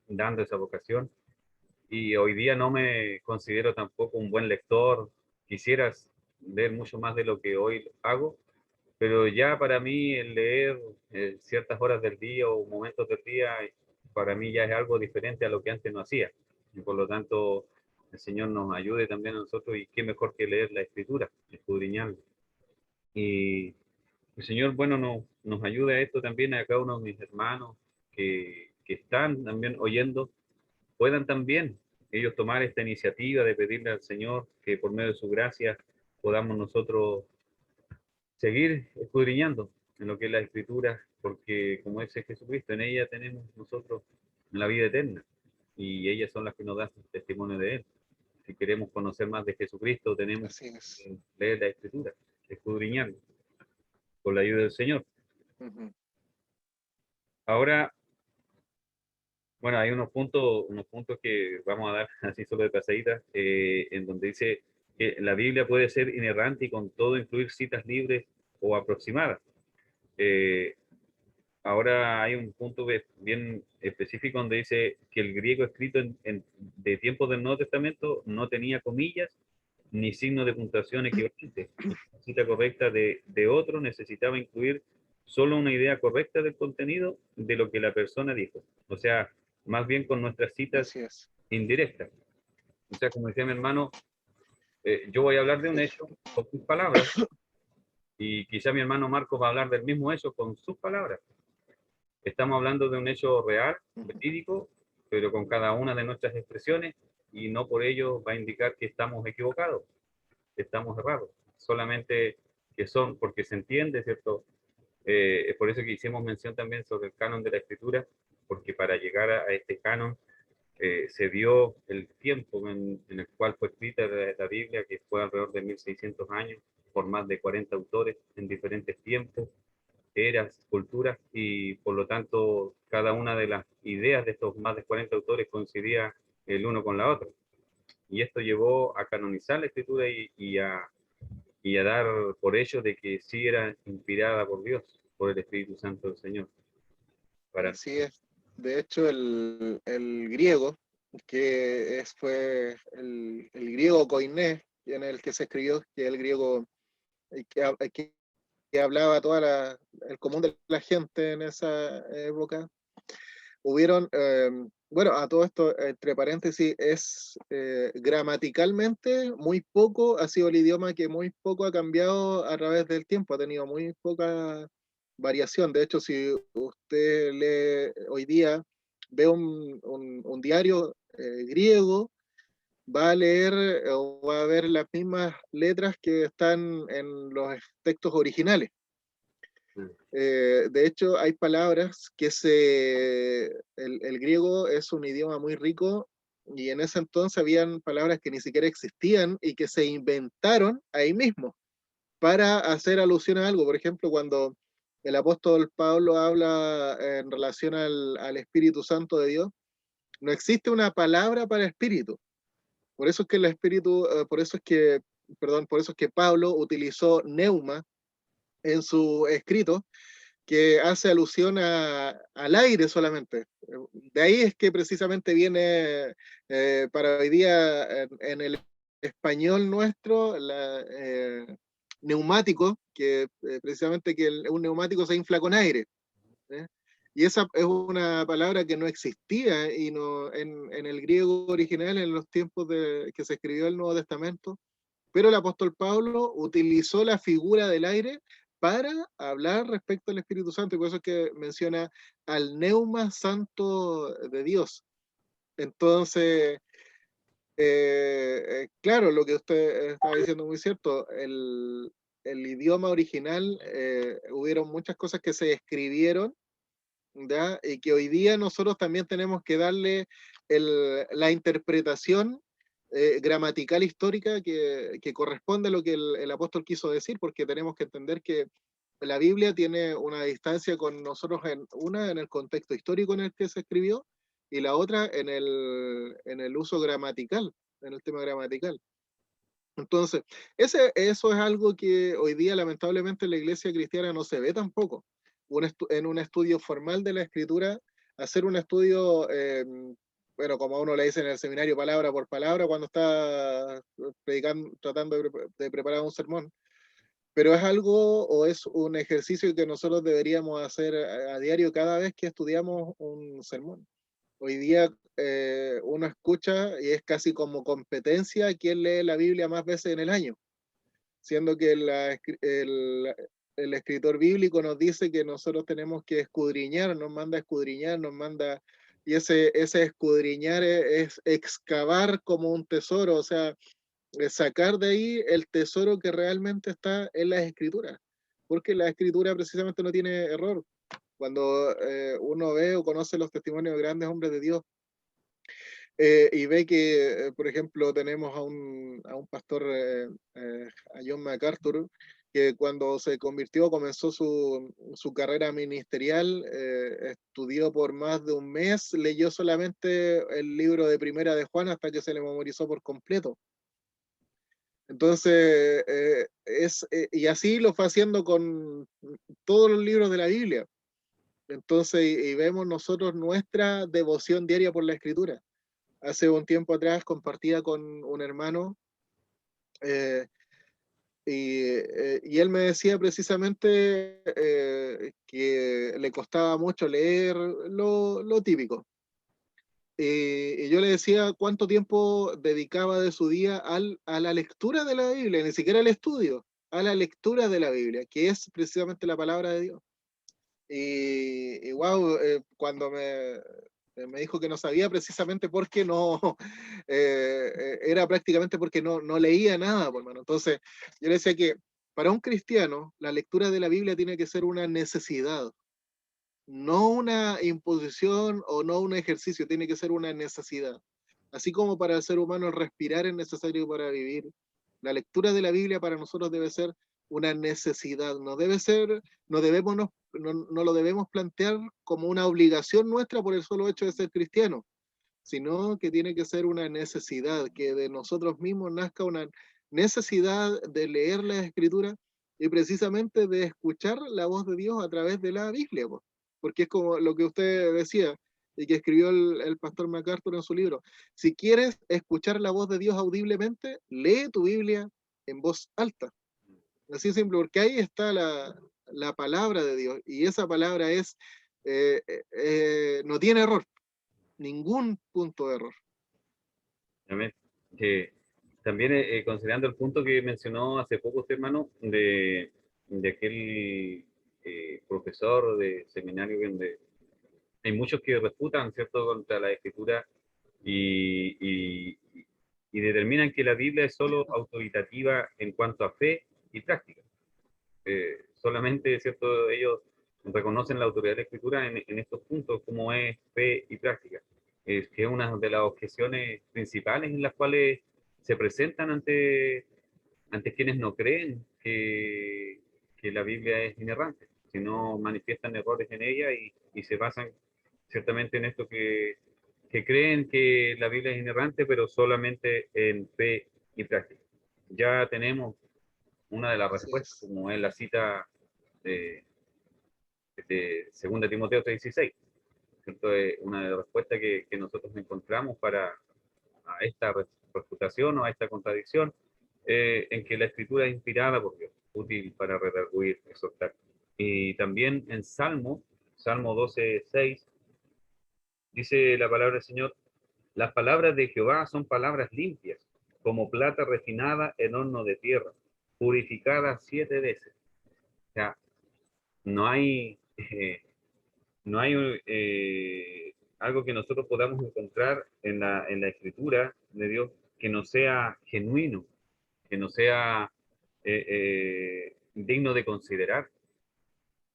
dando esa vocación. y hoy día no me considero tampoco un buen lector. Quisiera leer mucho más de lo que hoy hago, pero ya para mí el leer ciertas horas del día o momentos del día, para mí ya es algo diferente a lo que antes no hacía. Y por lo tanto, el Señor nos ayude también a nosotros, y qué mejor que leer la Escritura, escudriñarla. Y el Señor, bueno, nos ayude a esto también a cada uno de mis hermanos que están también oyendo, puedan también ellos tomar esta iniciativa de pedirle al Señor que por medio de su gracia podamos nosotros seguir escudriñando en lo que es la Escritura, porque como dice Jesucristo, en ella tenemos nosotros la vida eterna, y ellas son las que nos dan testimonio de Él. Si queremos conocer más de Jesucristo, tenemos Así es. que leer la Escritura, escudriñarla, con la ayuda del Señor. Ujú. Ahora, bueno, hay unos puntos que vamos a dar así solo de pasadita, en donde dice que la Biblia puede ser inerrante y con todo incluir citas libres o aproximadas. Eh, Ahora hay un punto bien específico donde dice que el griego escrito de tiempos del Nuevo Testamento no tenía comillas ni signo de puntuación equivalente. La cita correcta de otro necesitaba incluir solo una idea correcta del contenido de lo que la persona dijo. O sea, más bien con nuestras citas Así es. indirectas. O sea, como decía mi hermano, yo voy a hablar de un hecho con sus palabras, y quizá mi hermano Marcos va a hablar del mismo hecho con sus palabras. Estamos hablando de un hecho real, Ujú. verídico, pero con cada una de nuestras expresiones, y no por ello va a indicar que estamos equivocados, que estamos errados. Solamente que son, porque se entiende, ¿cierto? Es por eso que hicimos mención también sobre el canon de la escritura, porque para llegar a este canon se dio el tiempo en el cual fue escrita la Biblia, que fue alrededor de 1600 años, por más de 40 autores en diferentes tiempos, eras, culturas, y por lo tanto cada una de las ideas de estos más de 40 autores coincidía el uno con la otra. Y esto llevó a canonizar la escritura y a dar por ello de que sí era inspirada por Dios, por el Espíritu Santo del Señor. Para Así es. De hecho, el griego, fue el griego koiné, en el que se escribió, que es el griego que hablaba el común de la gente en esa época. Hubieron, bueno, a todo esto, entre paréntesis, es gramaticalmente muy poco, ha sido el idioma que muy poco ha cambiado a través del tiempo, ha tenido muy poca variación. De hecho, si usted lee hoy día, ve un diario griego, va a leer o va a ver las mismas letras que están en los textos originales. De hecho, hay palabras el griego es un idioma muy rico, y en ese entonces habían palabras que ni siquiera existían y que se inventaron ahí mismo para hacer alusión a algo. Por ejemplo, cuando el apóstol Pablo habla en relación al Espíritu Santo de Dios, no existe una palabra para espíritu. Por eso es que el espíritu, por eso es que Pablo utilizó neuma en su escrito, que hace alusión al aire solamente. De ahí es que precisamente viene para hoy día en el español nuestro, neumático, que precisamente un neumático se infla con aire. ¿Eh? Y esa es una palabra que no existía y no, en el griego original en los tiempos que se escribió el Nuevo Testamento, pero el apóstol Pablo utilizó la figura del aire para hablar respecto al Espíritu Santo, y por eso es que menciona al neuma santo de Dios. Entonces, claro, lo que usted estaba diciendo es muy cierto. El idioma original, hubieron muchas cosas que se escribieron, ¿ya? Y que hoy día nosotros también tenemos que darle la interpretación gramatical histórica que corresponde a lo que el apóstol quiso decir, porque tenemos que entender que la Biblia tiene una distancia con nosotros, una en el contexto histórico en el que se escribió, y la otra en el uso gramatical, en el tema gramatical. Entonces, eso es algo que hoy día lamentablemente en la iglesia cristiana no se ve tampoco. En un estudio formal de la escritura, hacer un estudio bueno, como a uno le dicen en el seminario, palabra por palabra, cuando está predicando, tratando de preparar un sermón, pero es algo o es un ejercicio que nosotros deberíamos hacer a diario cada vez que estudiamos un sermón. Hoy día uno escucha y es casi como competencia quién lee la Biblia más veces en el año, siendo que el escritor bíblico nos dice que nosotros tenemos que escudriñar, nos manda a escudriñar, nos manda, y ese escudriñar es excavar como un tesoro, o sea, sacar de ahí el tesoro que realmente está en las escrituras, porque la escritura precisamente no tiene error. Cuando uno ve o conoce los testimonios de grandes hombres de Dios, y ve que, por ejemplo, tenemos a un pastor, a John MacArthur, que cuando se convirtió, comenzó su carrera ministerial, estudió por más de un mes, leyó solamente el libro de Primera de Juan hasta que se le memorizó por completo. Entonces, y así lo fue haciendo con todos los libros de la Biblia. Entonces, y vemos nosotros nuestra devoción diaria por la Escritura. Hace un tiempo atrás compartía con un hermano eh, y él me decía precisamente que le costaba mucho leer lo típico. Y yo le decía cuánto tiempo dedicaba de su día a la lectura de la Biblia, ni siquiera al estudio, a la lectura de la Biblia, que es precisamente la palabra de Dios. Y wow, cuando me dijo que no sabía precisamente porque no, era prácticamente porque no leía nada, por mano. Entonces, yo le decía que para un cristiano, la lectura de la Biblia tiene que ser una necesidad, no una imposición o no un ejercicio, tiene que ser una necesidad. Así como para el ser humano el respirar es necesario para vivir, la lectura de la Biblia para nosotros debe ser una necesidad, no debe ser, no lo debemos plantear como una obligación nuestra por el solo hecho de ser cristiano, sino que tiene que ser una necesidad, que de nosotros mismos nazca una necesidad de leer la Escritura y precisamente de escuchar la voz de Dios a través de la Biblia, po. Porque es como lo que usted decía y que escribió el pastor MacArthur en su libro. Si quieres escuchar la voz de Dios audiblemente, lee tu Biblia en voz alta. Así de simple, porque ahí está la palabra de Dios y esa palabra no tiene error, ningún punto de error. Amén. Que también considerando el punto que mencionó hace poco usted, hermano, de aquel profesor de seminario donde hay muchos que refutan, ¿cierto?, contra la escritura y, y, y determinan que la Biblia es solo autoritativa en cuanto a fe y práctica. Solamente, ¿cierto?, ellos reconocen la autoridad de la escritura en estos puntos como es fe y práctica. Es que es una de las objeciones principales en las cuales se presentan ante quienes no creen que la Biblia es inerrante, sino manifiestan errores en ella y se basan ciertamente en esto que creen que la Biblia es inerrante, pero solamente en fe y práctica. Ya tenemos una de las Así respuestas, es. como es la cita de, de 2 Timoteo 3:16, ¿cierto? Es una de las respuestas que nosotros encontramos para a esta refutación o a esta contradicción, en que la escritura es inspirada por Dios, útil para redarguir, exhortar. Y también en Salmo 12:6, dice la palabra del Señor: las palabras de Jehová son palabras limpias, como plata refinada en horno de tierra, purificada 7 veces. O sea, no hay, no hay algo que nosotros podamos encontrar en la escritura de Dios que no sea genuino, que no sea digno de considerar,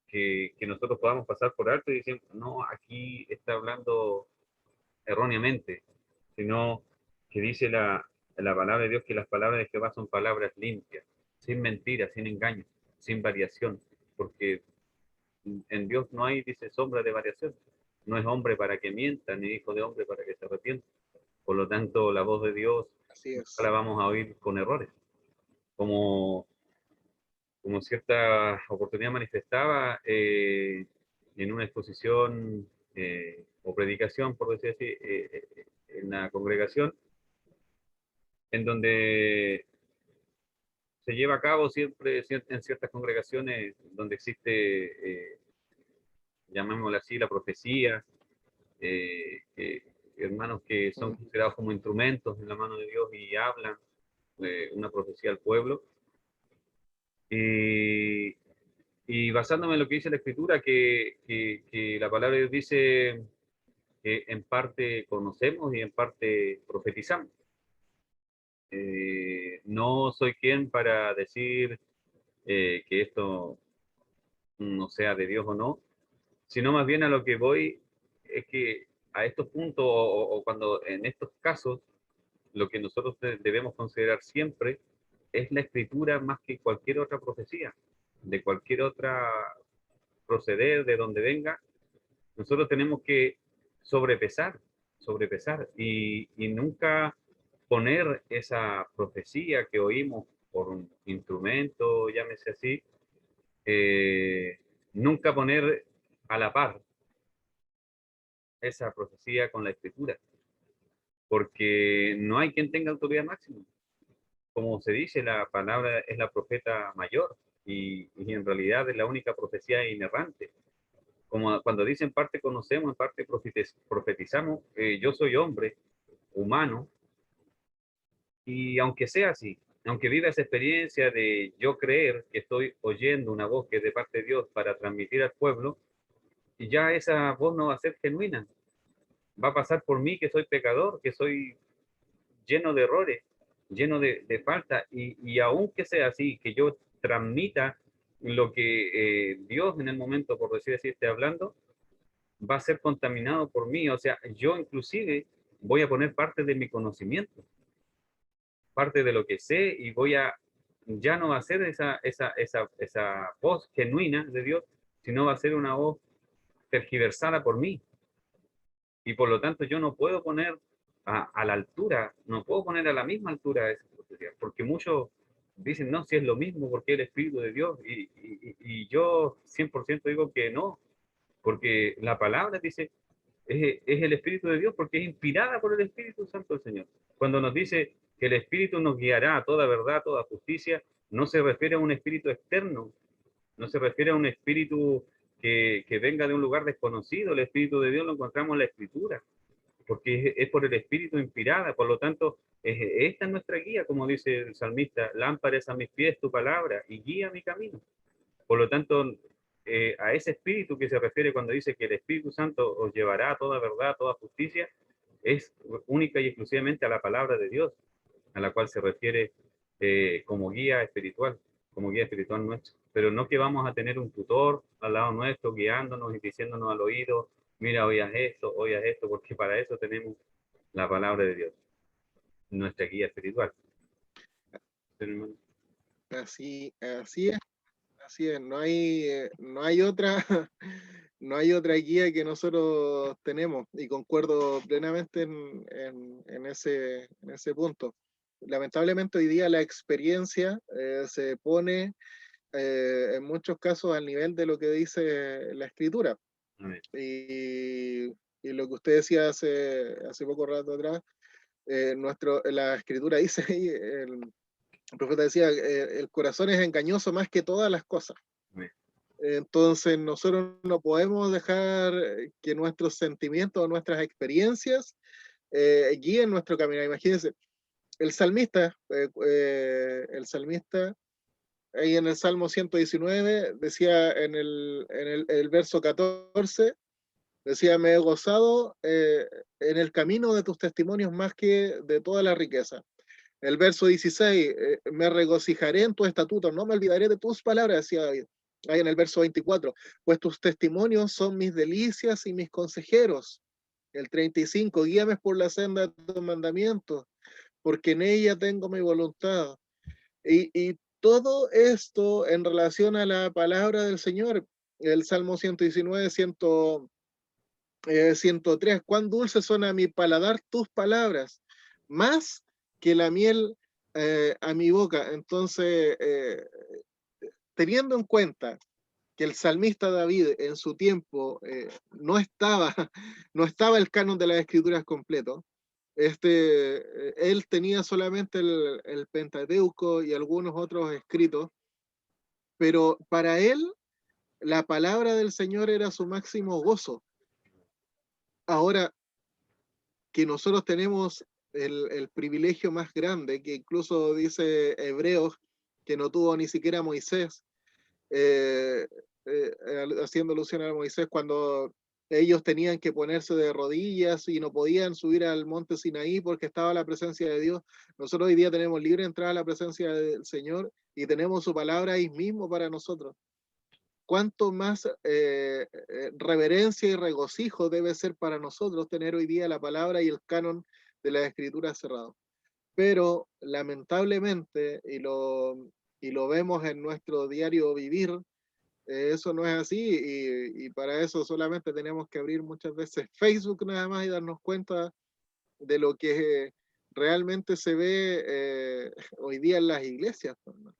que nosotros podamos pasar por alto y decir, no, aquí está hablando erróneamente, sino que dice la palabra de Dios que las palabras de Jehová son palabras limpias, sin mentiras, sin engaño, sin variación, porque en Dios no hay, dice, sombra de variación. No es hombre para que mienta, ni hijo de hombre para que se arrepienta. Por lo tanto, la voz de Dios Así nunca es. la vamos a oír con errores. Como, como cierta oportunidad manifestaba en una exposición o predicación, por decir así, la congregación, en donde se lleva a cabo siempre en ciertas congregaciones donde existe, llamémoslo así, la profecía, hermanos que son considerados como instrumentos en la mano de Dios y hablan una profecía al pueblo. Y basándome en lo que dice la Escritura, que la palabra de Dios dice que en parte conocemos y en parte profetizamos. No soy quien para decir que esto no sea de Dios o no, sino más bien a lo que voy es que a estos puntos o cuando en estos casos lo que nosotros debemos considerar siempre es la Escritura más que cualquier otra profecía, de cualquier otra proceder, de donde venga. Nosotros tenemos que sobrepesar y nunca poner esa profecía que oímos por un instrumento, llámese así, nunca poner a la par esa profecía con la Escritura, porque no hay quien tenga autoridad máxima. Como se dice, la palabra es la profeta mayor y en realidad es la única profecía inerrante. Como cuando dicen parte conocemos, en parte profetizamos, yo soy hombre, humano, y aunque sea así, aunque viva esa experiencia de yo creer que estoy oyendo una voz que es de parte de Dios para transmitir al pueblo, y ya esa voz no va a ser genuina, va a pasar por mí que soy pecador, que soy lleno de errores, lleno de faltas, y aunque sea así, que yo transmita lo que Dios en el momento, por decir así, esté hablando, va a ser contaminado por mí. O sea, yo inclusive voy a poner parte de mi conocimiento, parte de lo que sé y ya no va a ser esa voz genuina de Dios, sino va a ser una voz tergiversada por mí. Y por lo tanto yo no puedo poner a la altura, no puedo poner a la misma altura esa profecía, porque muchos dicen, no, si es lo mismo, porque es el Espíritu de Dios, y yo 100% digo que no, porque la palabra dice, es el Espíritu de Dios porque es inspirada por el Espíritu Santo del Señor. Cuando nos dice que el Espíritu nos guiará a toda verdad, a toda justicia, no se refiere a un espíritu externo, no se refiere a un espíritu que venga de un lugar desconocido. El Espíritu de Dios lo encontramos en la Escritura, porque es por el Espíritu inspirada. Por lo tanto, esta es nuestra guía, como dice el salmista, lámpara es a mis pies tu palabra y guía mi camino. Por lo tanto, a ese espíritu que se refiere cuando dice que el Espíritu Santo os llevará a toda verdad, a toda justicia, es única y exclusivamente a la palabra de Dios, a la cual se refiere como guía espiritual nuestra. Pero no que vamos a tener un tutor al lado nuestro, guiándonos y diciéndonos al oído, mira, oigas esto, porque para eso tenemos la palabra de Dios, nuestra guía espiritual. Así es. Así es, no hay otra, no hay otra guía que nosotros tenemos y concuerdo plenamente en ese punto. Lamentablemente hoy día la experiencia se pone en muchos casos al nivel de lo que dice la Escritura. Y, y lo que usted decía hace poco rato atrás, la Escritura dice ahí, el profeta decía, el corazón es engañoso más que todas las cosas. Entonces nosotros no podemos dejar que nuestros sentimientos o nuestras experiencias guíen nuestro camino. Imagínense, el salmista ahí en el Salmo 119 decía el verso 14, decía, me he gozado en el camino de tus testimonios más que de toda la riqueza. El verso 16, me regocijaré en tu estatuto, no me olvidaré de tus palabras, decía David. Ahí en el verso 24, pues tus testimonios son mis delicias y mis consejeros. El 35, guíame por la senda de tus mandamientos, porque en ella tengo mi voluntad. Y todo esto en relación a la palabra del Señor, el Salmo 119, 103, cuán dulces son a mi paladar tus palabras, más que la miel a mi boca. Entonces, teniendo en cuenta que el salmista David en su tiempo no estaba el canon de las escrituras completo, Él tenía solamente el Pentateuco y algunos otros escritos, pero para él la palabra del Señor era su máximo gozo. Ahora que nosotros tenemos el privilegio más grande, que incluso dice Hebreos, que no tuvo ni siquiera Moisés, eh, haciendo alusión a Moisés, cuando ellos tenían que ponerse de rodillas y no podían subir al monte Sinaí porque estaba la presencia de Dios. Nosotros hoy día tenemos libre entrada a la presencia del Señor y tenemos su palabra ahí mismo para nosotros. Cuánto más reverencia y regocijo debe ser para nosotros tener hoy día la palabra y el canon de la Escritura cerrado. Pero lamentablemente, y lo vemos en nuestro diario vivir, eso no es así, y para eso solamente tenemos que abrir muchas veces Facebook nada más y darnos cuenta de lo que realmente se ve hoy día en las iglesias, ¿no?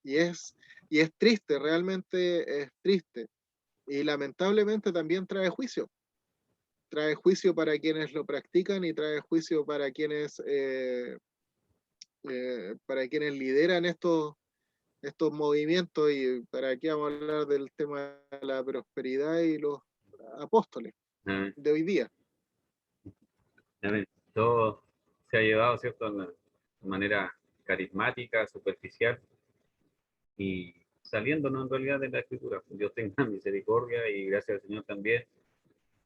Y es, y es triste, realmente es triste. Y lamentablemente también trae juicio. Trae juicio para quienes lo practican y trae juicio para quienes lideran estos movimientos. Y para aquí vamos a hablar del tema de la prosperidad y los apóstoles Ah, de hoy día. ya ven, todo se ha llevado, ¿cierto?, de manera carismática, superficial y saliéndonos en realidad de la Escritura. Dios tenga misericordia y gracias al Señor también,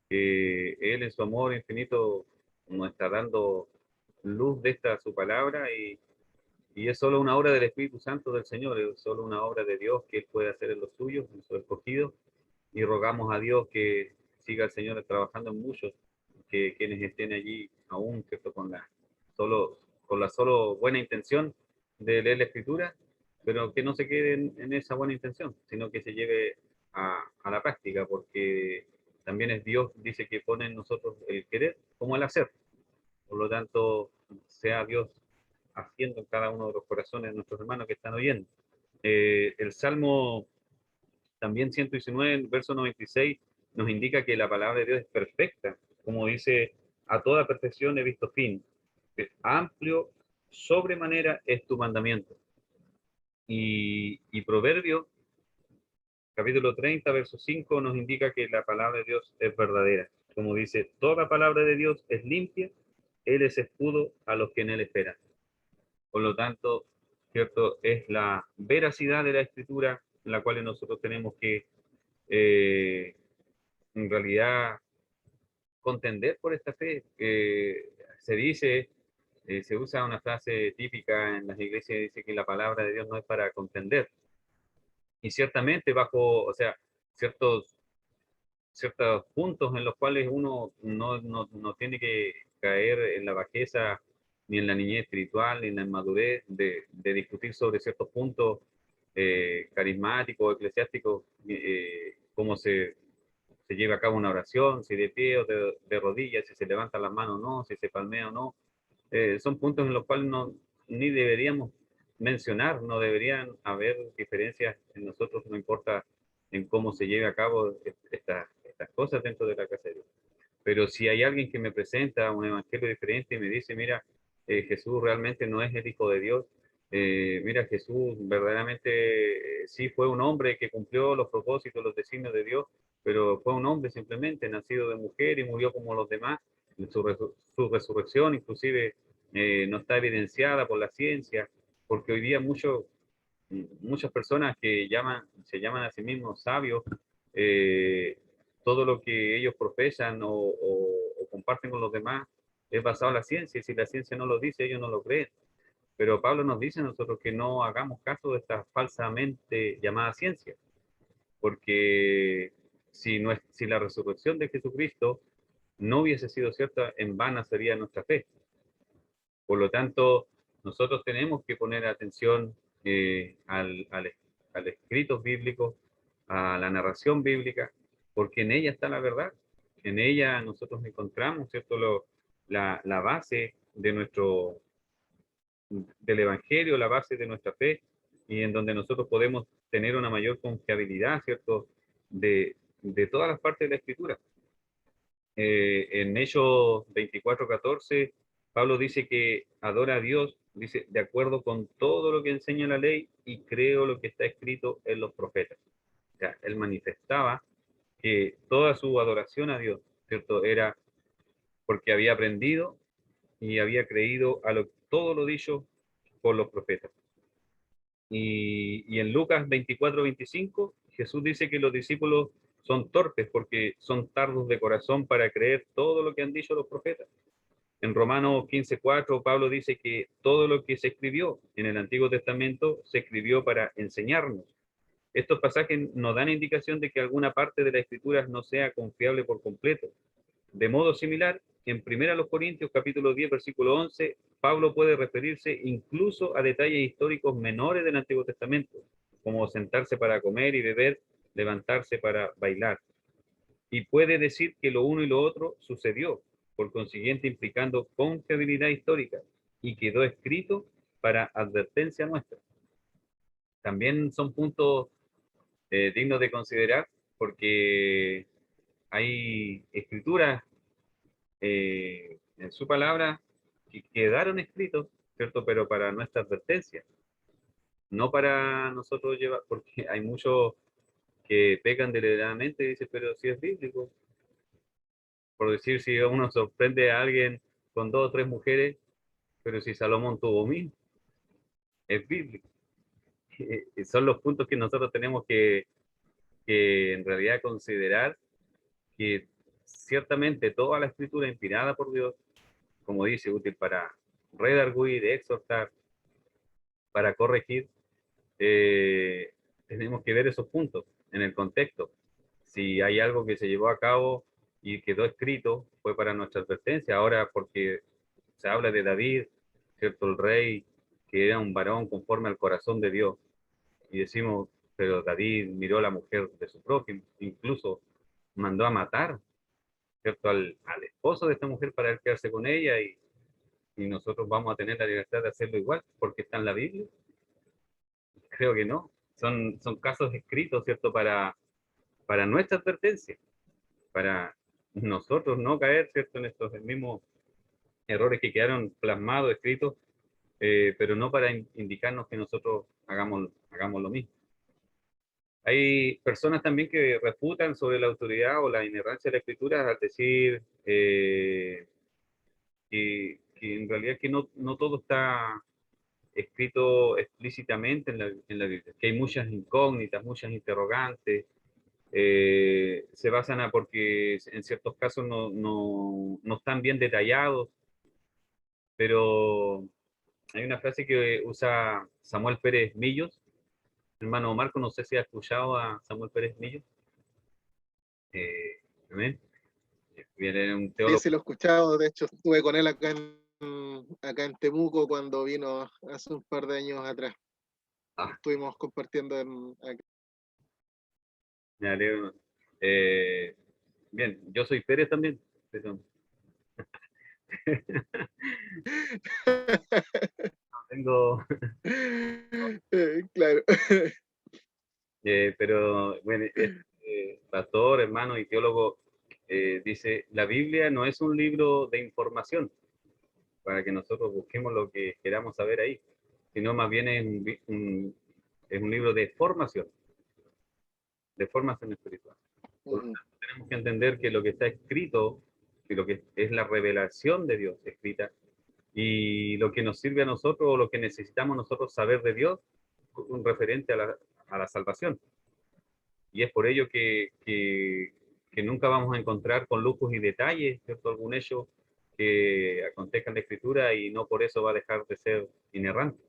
que Él en su amor infinito nos está dando luz de esta su palabra y es solo una obra del Espíritu Santo del Señor, es solo una obra de Dios que Él puede hacer en los suyos, en sus escogidos, y rogamos a Dios que siga el Señor trabajando en muchos, que quienes estén allí aún, ¿cierto?, solo, con la solo buena intención de leer la Escritura, pero que no se quede en esa buena intención, sino que se lleve a la práctica, porque también es Dios, dice que pone en nosotros el querer como el hacer. Por lo tanto, sea Dios haciendo en cada uno de los corazones de nuestros hermanos que están oyendo. El Salmo también 119, verso 96, nos indica que la palabra de Dios es perfecta. Como dice, a toda perfección he visto fin. Amplio, sobremanera es tu mandamiento. Y Proverbio, capítulo 30, verso 5, nos indica que la palabra de Dios es verdadera. Como dice, toda palabra de Dios es limpia, Él es escudo a los que en Él esperan. Por lo tanto, ¿cierto? Es la veracidad de la Escritura en la cual nosotros tenemos que, en realidad, contender por esta fe. Se dice, se usa una frase típica en las iglesias, dice que la palabra de Dios no es para contender. Y ciertamente bajo, o sea, ciertos puntos en los cuales uno no tiene que caer en la bajeza, ni en la niñez espiritual, ni en la inmadurez de discutir sobre ciertos puntos carismáticos, eclesiásticos, cómo se lleva a cabo una oración, si de pie o de rodillas, si se levanta la mano o no, si se palmea o no. Son puntos en los cuales ni deberíamos mencionar, no deberían haber diferencias en nosotros, no importa en cómo se lleve a cabo estas cosas dentro de la casa de Dios. Pero si hay alguien que me presenta un evangelio diferente y me dice, mira, Jesús realmente no es el Hijo de Dios, mira, Jesús verdaderamente sí fue un hombre que cumplió los propósitos, los designios de Dios, pero fue un hombre simplemente nacido de mujer y murió como los demás. Su resurrección inclusive no está evidenciada por la ciencia, porque hoy día muchas personas que se llaman a sí mismos sabios, eh, todo lo que ellos profesan o comparten con los demás es basado en la ciencia, y si la ciencia no lo dice, ellos no lo creen. Pero Pablo nos dice a nosotros que no hagamos caso de esta falsamente llamada ciencia, porque si la resurrección de Jesucristo no hubiese sido cierta, en vana sería nuestra fe. Por lo tanto, nosotros tenemos que poner atención al escrito bíblico, a la narración bíblica, porque en ella está la verdad. En ella nosotros encontramos, ¿cierto?, la base del Evangelio, la base de nuestra fe, y en donde nosotros podemos tener una mayor confiabilidad, ¿cierto?, de todas las partes de la Escritura. En Hechos 24:14, Pablo dice que adora a Dios, dice, de acuerdo con todo lo que enseña la ley y creo lo que está escrito en los profetas. O sea, él manifestaba que toda su adoración a Dios, ¿cierto? Era porque había aprendido y había creído a todo lo dicho por los profetas. Y en Lucas 24-25, Jesús dice que los discípulos son torpes porque son tardos de corazón para creer todo lo que han dicho los profetas. En Romanos 15:4, Pablo dice que todo lo que se escribió en el Antiguo Testamento se escribió para enseñarnos. Estos pasajes nos dan indicación de que alguna parte de la Escritura no sea confiable por completo. De modo similar, en 1 Corintios capítulo 10, versículo 11, Pablo puede referirse incluso a detalles históricos menores del Antiguo Testamento, como sentarse para comer y beber, levantarse para bailar. Y puede decir que lo uno y lo otro sucedió, por consiguiente implicando confiabilidad histórica, y quedó escrito para advertencia nuestra. También son puntos dignos de considerar porque hay escrituras en su palabra que quedaron escritos, ¿cierto? Pero para nuestra advertencia, no para nosotros llevar, porque hay muchos que pecan deliberadamente y dicen, pero si es bíblico. Por decir, si uno sorprende a alguien con 2 o 3 mujeres, pero si Salomón tuvo 1000, es bíblico. Son los puntos que nosotros tenemos que en realidad considerar que ciertamente toda la escritura inspirada por Dios, como dice, útil para redarguir, exhortar, para corregir, eh, tenemos que ver esos puntos en el contexto. Si hay algo que se llevó a cabo y quedó escrito, fue para nuestra advertencia. Ahora, porque se habla de David, ¿cierto? El rey, que era un varón conforme al corazón de Dios. Y decimos, pero David miró a la mujer de su prójimo, incluso mandó a matar, ¿cierto? Al esposo de esta mujer para él quedarse con ella y nosotros vamos a tener la libertad de hacerlo igual porque está en la Biblia. Creo que no. Son casos escritos, ¿cierto? Para nuestra advertencia, para nosotros no caer, ¿cierto? En estos mismos errores que quedaron plasmados, escritos, pero no para indicarnos que nosotros hagamos lo mismo. Hay personas también que refutan sobre la autoridad o la inerrancia de la escritura al decir que en realidad que no todo está escrito explícitamente en la Biblia, que hay muchas incógnitas, muchas interrogantes, se basan a porque en ciertos casos no están bien detallados, pero hay una frase que usa Samuel Pérez Millos, hermano Marco, no sé si ha escuchado a Samuel Pérez Millos. Amén. Viene un Sí, teólogo. sí, lo he escuchado. De hecho, estuve con él acá en Temuco cuando vino hace un par de años atrás. Estuvimos compartiendo acá. Me alegro. Bien, yo soy Pérez también. Pero tengo, Claro. pero bueno, pastor, hermano y teólogo dice, la Biblia no es un libro de información para que nosotros busquemos lo que queramos saber ahí, sino más bien es un libro de formación espiritual. Por lo tanto, tenemos que entender que lo que está escrito, que lo que es la revelación de Dios escrita, y lo que nos sirve a nosotros o lo que necesitamos nosotros saber de Dios, un referente a la salvación. Y es por ello que nunca vamos a encontrar con lujos y detalles, ¿cierto? Algún hecho que acontezca en la Escritura y no por eso va a dejar de ser inerrante,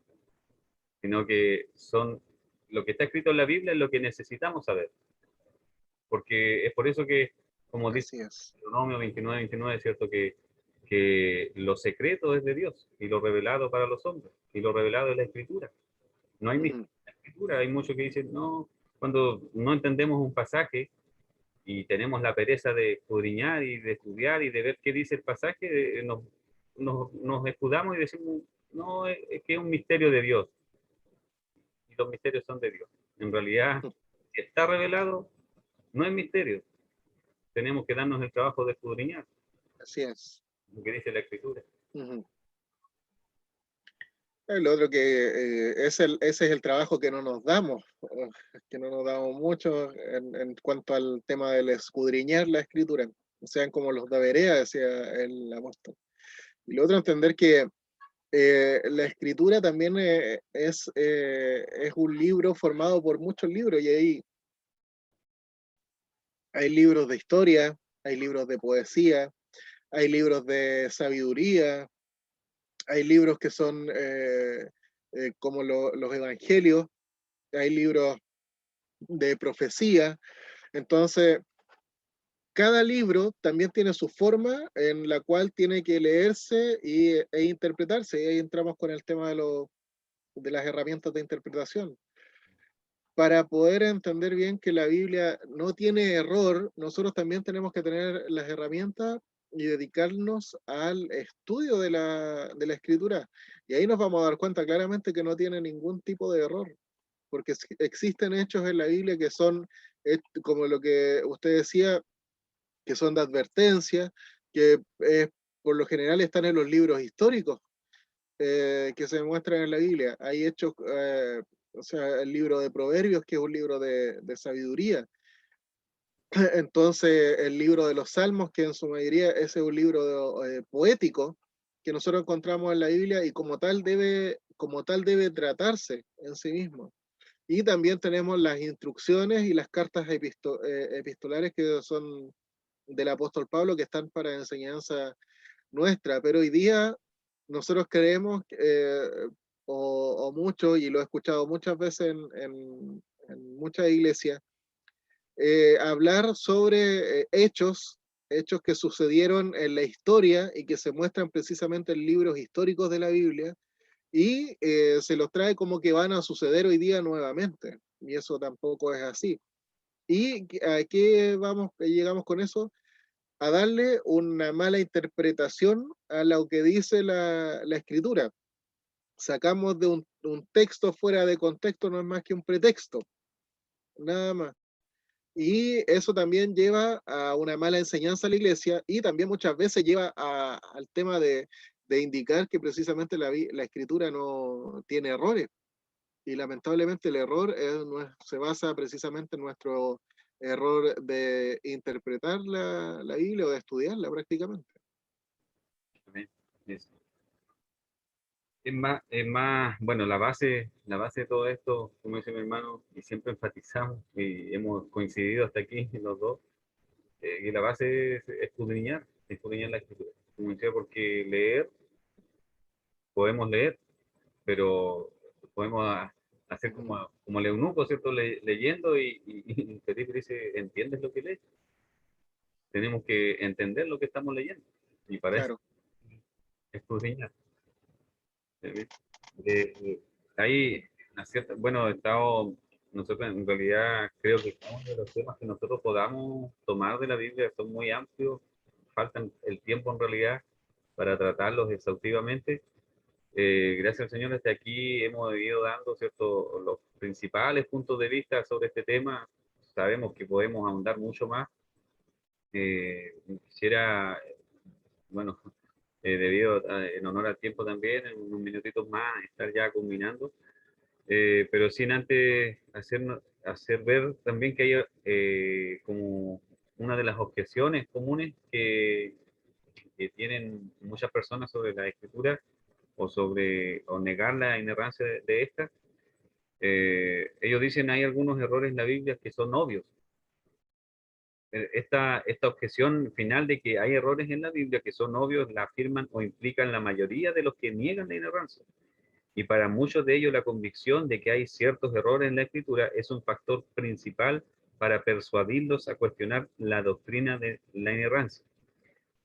sino que son lo que está escrito en la Biblia es lo que necesitamos saber. Porque es por eso que, como dice Así es. Deuteronomio 29:29, es cierto que lo secreto es de Dios y lo revelado para los hombres, y lo revelado es la Escritura. No hay misterio en la Escritura, hay muchos que dicen, no, cuando no entendemos un pasaje y tenemos la pereza de escudriñar y de estudiar y de ver qué dice el pasaje, nos escudamos y decimos, no, es que es un misterio de Dios, y los misterios son de Dios. En realidad, si está revelado, no es misterio. Tenemos que darnos el trabajo de escudriñar Así es. lo que dice la Escritura. El otro que ese es el trabajo que no nos damos, que no nos damos mucho en cuanto al tema del escudriñar la escritura, sean como los de Berea, decía el apóstol. Y lo otro, entender que la escritura también es un libro formado por muchos libros, y ahí hay libros de historia, hay libros de poesía, hay libros de sabiduría, hay libros que son como los evangelios, hay libros de profecía. Entonces, cada libro también tiene su forma en la cual tiene que leerse e interpretarse. Y ahí entramos con el tema de las herramientas de interpretación. Para poder entender bien que la Biblia no tiene error, nosotros también tenemos que tener las herramientas y dedicarnos al estudio de la escritura. Y ahí nos vamos a dar cuenta claramente que no tiene ningún tipo de error, porque existen hechos en la Biblia que son, como lo que usted decía, que son de advertencia, que por lo general están en los libros históricos que se muestran en la Biblia. Hay hechos, o sea, el libro de Proverbios, que es un libro de sabiduría. Entonces, el libro de los Salmos, que en su mayoría ese es un libro poético, que nosotros encontramos en la Biblia y como tal debe tratarse en sí mismo. Y también tenemos las instrucciones y las cartas epistolares que son del apóstol Pablo, que están para enseñanza nuestra, pero hoy día nosotros creemos, o mucho, y lo he escuchado muchas veces en muchas iglesias, hablar sobre hechos que sucedieron en la historia y que se muestran precisamente en libros históricos de la Biblia, y se los trae como que van a suceder hoy día nuevamente, y eso tampoco es así. ¿Y a qué llegamos con eso? A darle una mala interpretación a lo que dice la escritura. Sacamos de un texto fuera de contexto, no es más que un pretexto, nada más. Y eso también lleva a una mala enseñanza a la iglesia, y también muchas veces lleva al tema de indicar que precisamente la escritura no tiene errores. Y lamentablemente el error se basa precisamente en nuestro error de interpretar la Biblia o de estudiarla prácticamente. Amén. Es, bueno, la base de todo esto, como dice mi hermano, y siempre enfatizamos, y hemos coincidido hasta aquí los dos, y la base es escudriñar la escritura. Como decía, porque podemos leer, pero podemos hacer como el eunuco, ¿cierto? Leyendo y Felipe dice, ¿entiendes lo que lees? Tenemos que entender lo que estamos leyendo. Y para eso, Claro, escudriñar. Eh, Ahí, bueno, nosotros en realidad creo que cada uno de los temas que nosotros podamos tomar de la Biblia son muy amplios, faltan el tiempo en realidad para tratarlos exhaustivamente. Gracias al Señor, hasta aquí hemos ido dando, ¿cierto?, los principales puntos de vista sobre este tema. Sabemos que podemos ahondar mucho más. Quisiera, bueno, en honor al tiempo también, en unos minutitos más, estar ya culminando, pero sin antes hacer ver también que hay como una de las objeciones comunes que tienen muchas personas sobre la escritura o negar la inerrancia de esta. Ellos dicen hay algunos errores en la Biblia que son obvios. Esta objeción final de que hay errores en la Biblia que son obvios la afirman o implican la mayoría de los que niegan la inerrancia. Y para muchos de ellos la convicción de que hay ciertos errores en la escritura es un factor principal para persuadirlos a cuestionar la doctrina de la inerrancia.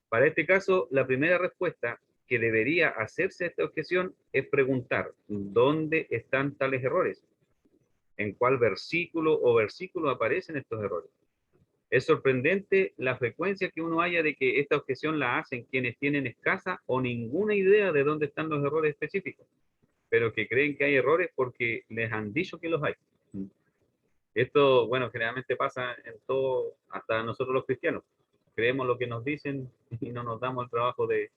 Para este caso, la primera respuesta que debería hacerse a esta objeción es preguntar, ¿dónde están tales errores? ¿En cuál versículo o versículo aparecen estos errores? Es sorprendente la frecuencia que uno haya de que esta objeción la hacen quienes tienen escasa o ninguna idea de dónde están los errores específicos, pero que creen que hay errores porque les han dicho que los hay. Esto, bueno, generalmente pasa en todo, hasta nosotros los cristianos. Creemos lo que nos dicen y no nos damos el trabajo de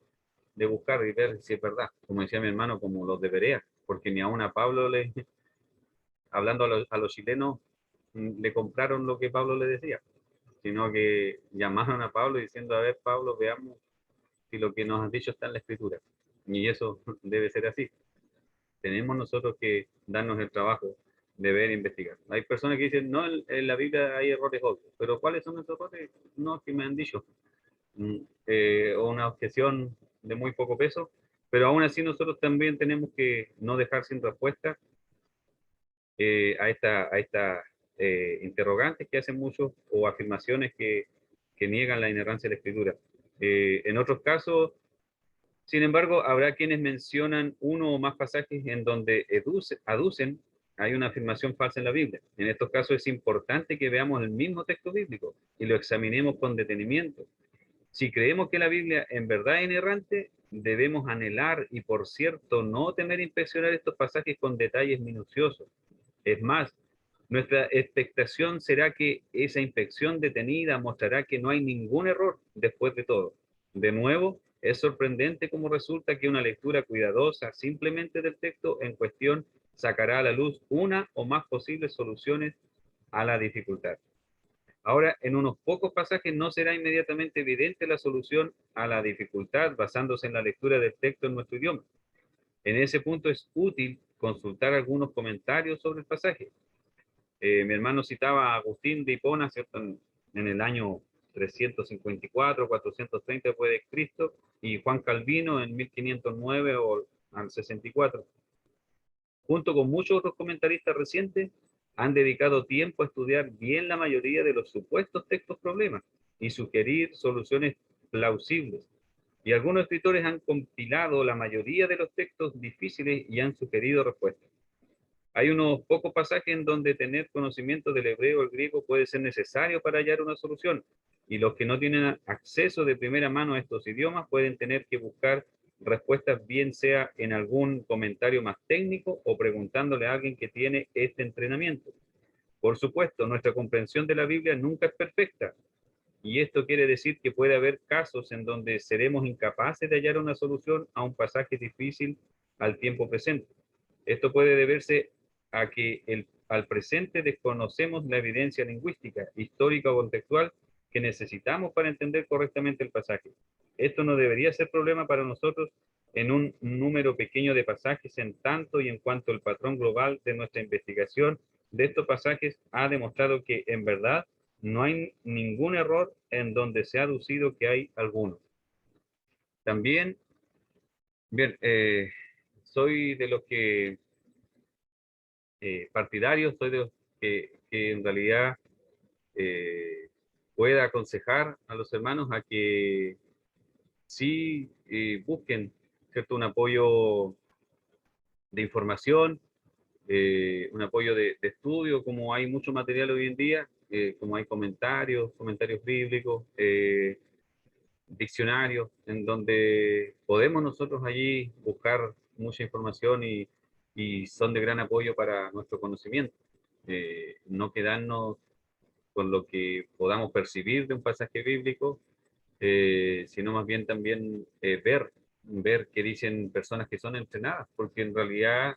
buscar y ver si es verdad. Como decía mi hermano, como los de Berea. porque ni aún a Pablo, hablando a los chilenos, le compraron lo que Pablo le decía, sino que llamaron a Pablo diciendo, a ver, Pablo, veamos si lo que nos has dicho está en la Escritura. Y eso debe ser así. Tenemos nosotros que darnos el trabajo de ver e investigar. Hay personas que dicen, no, en la Biblia hay errores obvios, pero ¿cuáles son esos errores? No, que me han dicho. O una objeción de muy poco peso, pero aún así nosotros también tenemos que no dejar sin respuesta a esta interrogantes que hacen muchos o afirmaciones que niegan la inerrancia de la Escritura. En otros casos, sin embargo, habrá quienes mencionan uno o más pasajes en donde aducen hay una afirmación falsa en la Biblia. En estos casos es importante que veamos el mismo texto bíblico y lo examinemos con detenimiento. Si creemos que la Biblia en verdad es inerrante, debemos anhelar y, por cierto, no temer inspeccionar estos pasajes con detalles minuciosos. Es más, nuestra expectación será que esa inspección detenida mostrará que no hay ningún error después de todo. De nuevo, es sorprendente cómo resulta que una lectura cuidadosa simplemente del texto en cuestión sacará a la luz una o más posibles soluciones a la dificultad. Ahora, en unos pocos pasajes no será inmediatamente evidente la solución a la dificultad basándose en la lectura del texto en nuestro idioma. En ese punto es útil consultar algunos comentarios sobre el pasaje. Mi hermano citaba a Agustín de Hipona, ¿cierto? En el año 354, 430 después de Cristo, y Juan Calvino en 1509 o al 64. Junto con muchos otros comentaristas recientes, han dedicado tiempo a estudiar bien la mayoría de los supuestos textos problemas y sugerir soluciones plausibles. Y algunos escritores han compilado la mayoría de los textos difíciles y han sugerido respuestas. Hay unos pocos pasajes en donde tener conocimiento del hebreo o el griego puede ser necesario para hallar una solución, y los que no tienen acceso de primera mano a estos idiomas pueden tener que buscar respuestas, bien sea en algún comentario más técnico o preguntándole a alguien que tiene este entrenamiento. Por supuesto, nuestra comprensión de la Biblia nunca es perfecta, y esto quiere decir que puede haber casos en donde seremos incapaces de hallar una solución a un pasaje difícil al tiempo presente. Esto puede deberse a que al presente desconocemos la evidencia lingüística, histórica o contextual que necesitamos para entender correctamente el pasaje. Esto no debería ser problema para nosotros en un número pequeño de pasajes, en tanto y en cuanto el patrón global de nuestra investigación de estos pasajes ha demostrado que en verdad no hay ningún error en donde se ha aducido que hay alguno. También, bien, soy de los que partidarios, soy de los que en realidad pueda aconsejar a los hermanos a que sí busquen, ¿cierto?, un apoyo de información, un apoyo de estudio, como hay mucho material hoy en día, como hay comentarios bíblicos, diccionarios, en donde podemos nosotros allí buscar mucha información y son de gran apoyo para nuestro conocimiento. No quedarnos con lo que podamos percibir de un pasaje bíblico, sino más bien también ver qué dicen personas que son entrenadas, porque en realidad,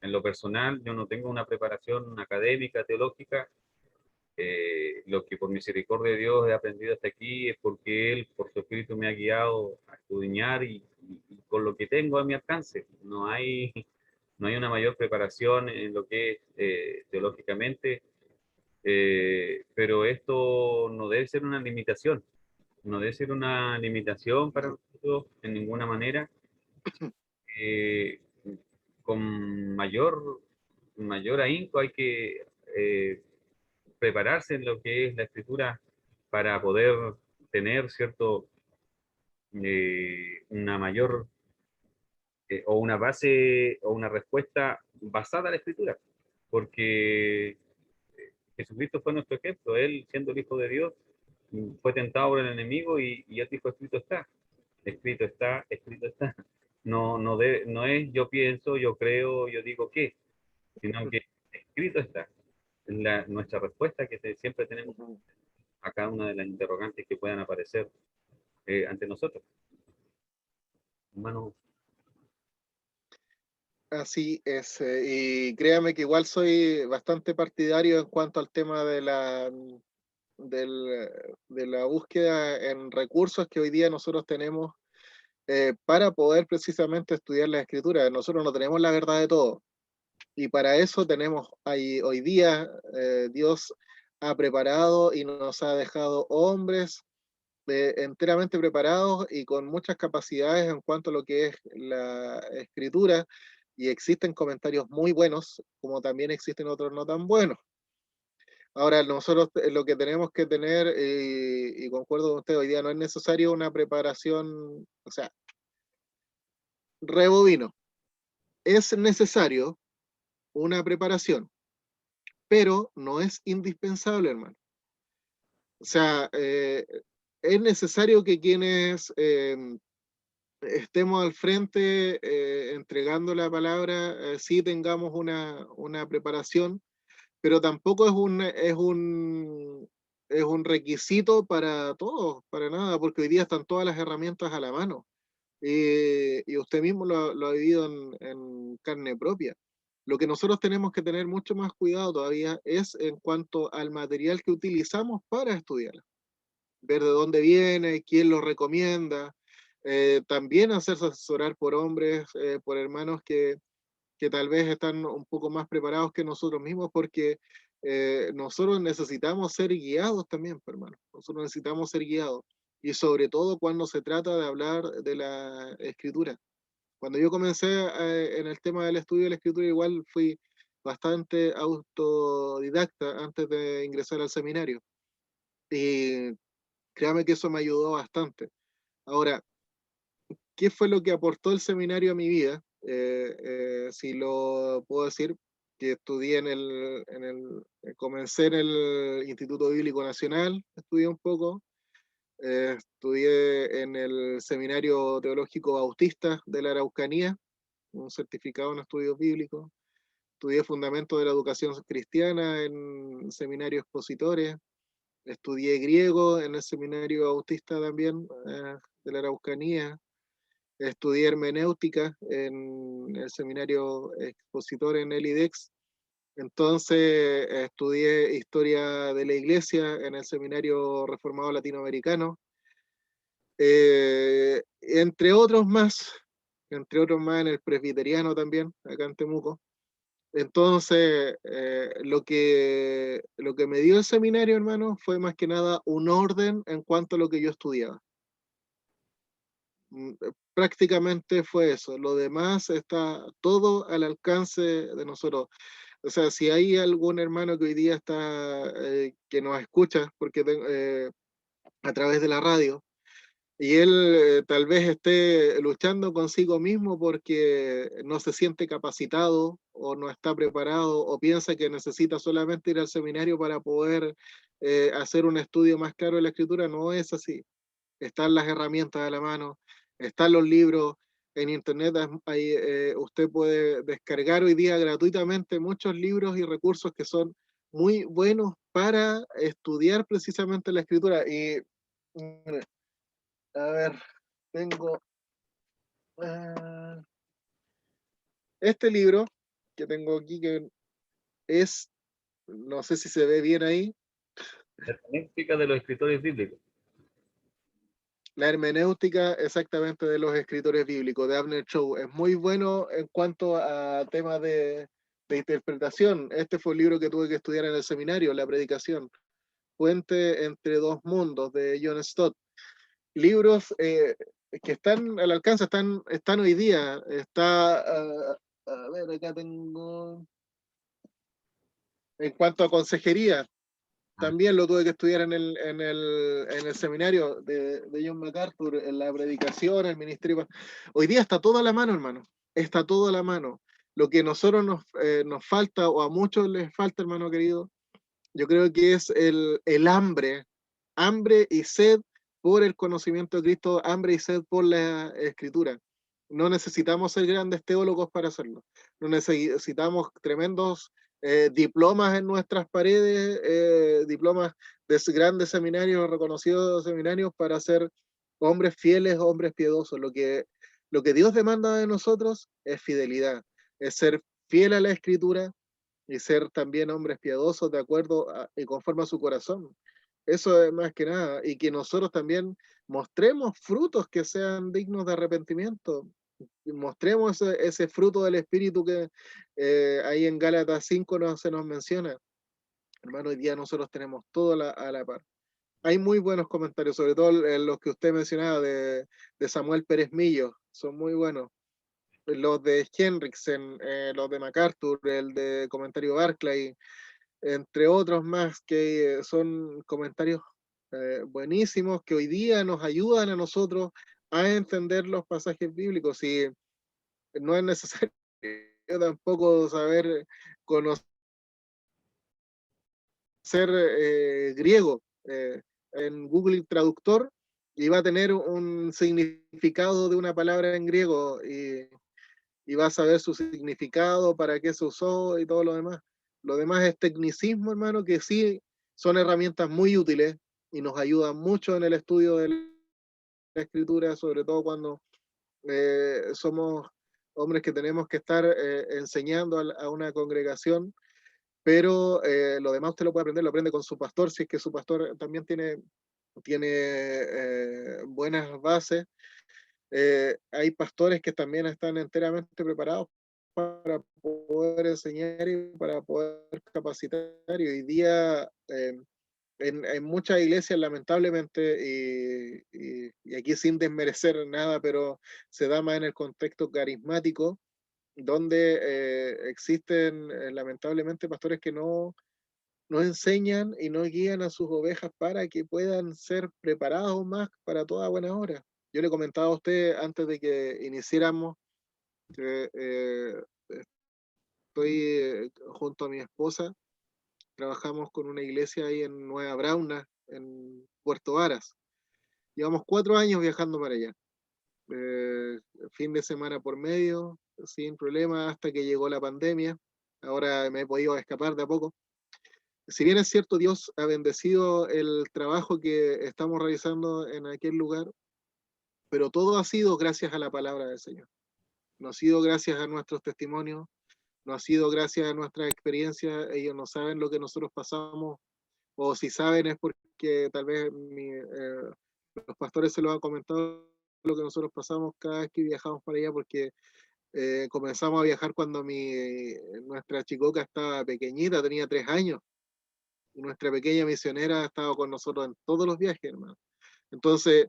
en lo personal, yo no tengo una preparación académica, teológica. Lo que por misericordia de Dios he aprendido hasta aquí es porque Él, por su Espíritu, me ha guiado a escudriñar y con lo que tengo a mi alcance. No hay una mayor preparación en lo que es teológicamente, pero esto no debe ser una limitación. No debe ser una limitación para nosotros en ninguna manera. Eh, con mayor ahínco hay que prepararse en lo que es la escritura para poder tener una mayor o una base o una respuesta basada en la escritura, porque Jesucristo fue nuestro ejemplo. Él, siendo el Hijo de Dios, fue tentado por el enemigo y él dijo: escrito está, escrito está, escrito está. No es yo pienso, yo creo, yo digo qué, sino que escrito está. Nuestra respuesta que siempre tenemos a cada una de las interrogantes que puedan aparecer ante nosotros. Hermano. Así es, y créame que igual soy bastante partidario en cuanto al tema de la búsqueda en recursos que hoy día nosotros tenemos para poder precisamente estudiar la escritura. Nosotros no tenemos la verdad de todo, y para eso tenemos hoy día, Dios ha preparado y nos ha dejado hombres enteramente preparados y con muchas capacidades en cuanto a lo que es la escritura, y existen comentarios muy buenos, como también existen otros no tan buenos. Ahora, nosotros lo que tenemos que tener, y concuerdo con usted, hoy día no es necesario una preparación, o sea, rebobino, es necesario una preparación, pero no es indispensable, hermano. O sea, es necesario que quienes estemos al frente entregando la palabra, sí tengamos una preparación, pero tampoco es un requisito para todos, para nada, porque hoy día están todas las herramientas a la mano. Y usted mismo lo ha vivido en carne propia. Lo que nosotros tenemos que tener mucho más cuidado todavía es en cuanto al material que utilizamos para estudiar, ver de dónde viene, quién lo recomienda, también hacerse asesorar por hombres, por hermanos que tal vez están un poco más preparados que nosotros mismos, porque nosotros necesitamos ser guiados también, pues, hermano. Nosotros necesitamos ser guiados. Y sobre todo cuando se trata de hablar de la escritura. Cuando yo comencé en el tema del estudio de la escritura, igual fui bastante autodidacta antes de ingresar al seminario. Y créame que eso me ayudó bastante. Ahora, ¿qué fue lo que aportó el seminario a mi vida? Si lo puedo decir, que estudié comencé en el Instituto Bíblico Nacional, estudié un poco, estudié en el Seminario Teológico Bautista de la Araucanía, un certificado en estudios bíblicos, estudié Fundamentos de la Educación Cristiana en Seminario Expositores, estudié griego en el Seminario Bautista también de la Araucanía, estudié hermenéutica en el seminario expositor en el IDEX. Entonces estudié historia de la iglesia en el seminario reformado latinoamericano, entre otros más en el presbiteriano también, acá en Temuco. Entonces, lo que me dio el seminario, hermano, fue más que nada un orden en cuanto a lo que yo estudiaba. Prácticamente fue eso. Lo demás está todo al alcance de nosotros. O sea, si hay algún hermano que hoy día está, que nos escucha, porque a través de la radio, y él tal vez esté luchando consigo mismo porque no se siente capacitado o no está preparado o piensa que necesita solamente ir al seminario para poder hacer un estudio más claro de la escritura, no es así. Están las herramientas a la mano, están los libros, en internet usted puede descargar hoy día gratuitamente muchos libros y recursos que son muy buenos para estudiar precisamente la escritura. Y mire, a ver, tengo ah, este libro que tengo aquí, que es, no sé si se ve bien ahí, La hermenéutica de los escritores bíblicos. la hermenéutica exactamente de los escritores bíblicos, de Abner Chow. Es muy bueno en cuanto a temas de interpretación. Este fue un libro que tuve que estudiar en el seminario, La Predicación. Puente entre dos mundos, de John Stott. Libros que están al alcance, están hoy día. A ver, acá tengo. En cuanto a consejería, también lo tuve que estudiar en el seminario de John MacArthur, en la predicación, el ministerio. Hoy día está todo a la mano, hermano. Está todo a la mano. Lo que a nosotros nos falta, o a muchos les falta, hermano querido, yo creo que es el hambre y sed por el conocimiento de Cristo, hambre y sed por la escritura. No necesitamos ser grandes teólogos para hacerlo. No necesitamos tremendos diplomas en nuestras paredes, diplomas de grandes seminarios, reconocidos seminarios, para ser hombres fieles, hombres piadosos. Lo que Dios demanda de nosotros es fidelidad, es ser fiel a la Escritura y ser también hombres piadosos de acuerdo y conforme a su corazón. Eso es más que nada, y que nosotros también mostremos frutos que sean dignos de arrepentimiento, y mostremos ese fruto del Espíritu que ahí en Gálatas 5 se nos menciona. Hermano, hoy día nosotros tenemos todo a la par. Hay muy buenos comentarios, sobre todo los que usted mencionaba de Samuel Pérez Millo, son muy buenos. Los de Henriksen, los de MacArthur, el de comentario Barclay, entre otros más que son comentarios buenísimos que hoy día nos ayudan a nosotros a entender los pasajes bíblicos. Y no es necesario tampoco saber conocer griego. En Google Traductor y va a tener un significado de una palabra en griego y va a saber su significado, para qué se usó y todo lo demás. Lo demás es tecnicismo, hermano, que sí son herramientas muy útiles y nos ayudan mucho en el estudio de la escritura, sobre todo cuando somos hombres que tenemos que estar enseñando a una congregación, pero lo demás usted lo puede aprender, lo aprende con su pastor, si es que su pastor también tiene buenas bases. Hay pastores que también están enteramente preparados para poder enseñar y para poder capacitar. Y hoy día en muchas iglesias, lamentablemente, y aquí sin desmerecer nada, pero se da más en el contexto carismático, donde existen lamentablemente pastores que no enseñan y no guían a sus ovejas para que puedan ser preparados más para toda buena obra. Yo le comentaba a usted antes de que iniciáramos que estoy junto a mi esposa, trabajamos con una iglesia ahí en Nueva Brauna, en Puerto Varas. Llevamos 4 años viajando para allá, eh, fin de semana por medio, sin problema, hasta que llegó la pandemia. Ahora me he podido escapar de a poco. Si bien es cierto, Dios ha bendecido el trabajo que estamos realizando en aquel lugar, pero todo ha sido gracias a la palabra del Señor. No ha sido gracias a nuestros testimonios, no ha sido gracias a nuestra experiencia. Ellos no saben lo que nosotros pasamos, o si saben es porque tal vez los pastores se lo han comentado lo que nosotros pasamos cada vez que viajamos para allá, porque comenzamos a viajar cuando nuestra chicoca estaba pequeñita, tenía 3 años. Y nuestra pequeña misionera ha estado con nosotros en todos los viajes, hermano. Entonces,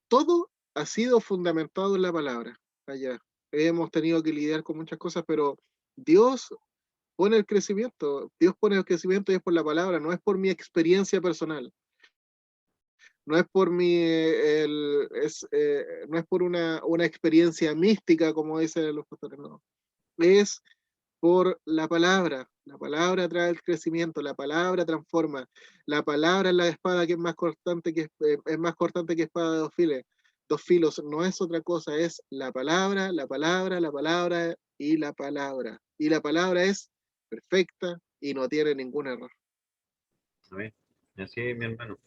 todo ha sido fundamentado en la palabra allá. Hemos tenido que lidiar con muchas cosas, pero Dios pone el crecimiento. Dios pone el crecimiento y es por la palabra, no es por mi experiencia personal. No es por no es por una experiencia mística, como dicen los pastores, no. Es por la palabra. La palabra trae el crecimiento, la palabra transforma, la palabra es la espada que es más cortante que espada de dos filos, no es otra cosa, es la palabra, la palabra, la palabra y la palabra. Y la palabra es perfecta y no tiene ningún error. A ver, así es, mi hermano.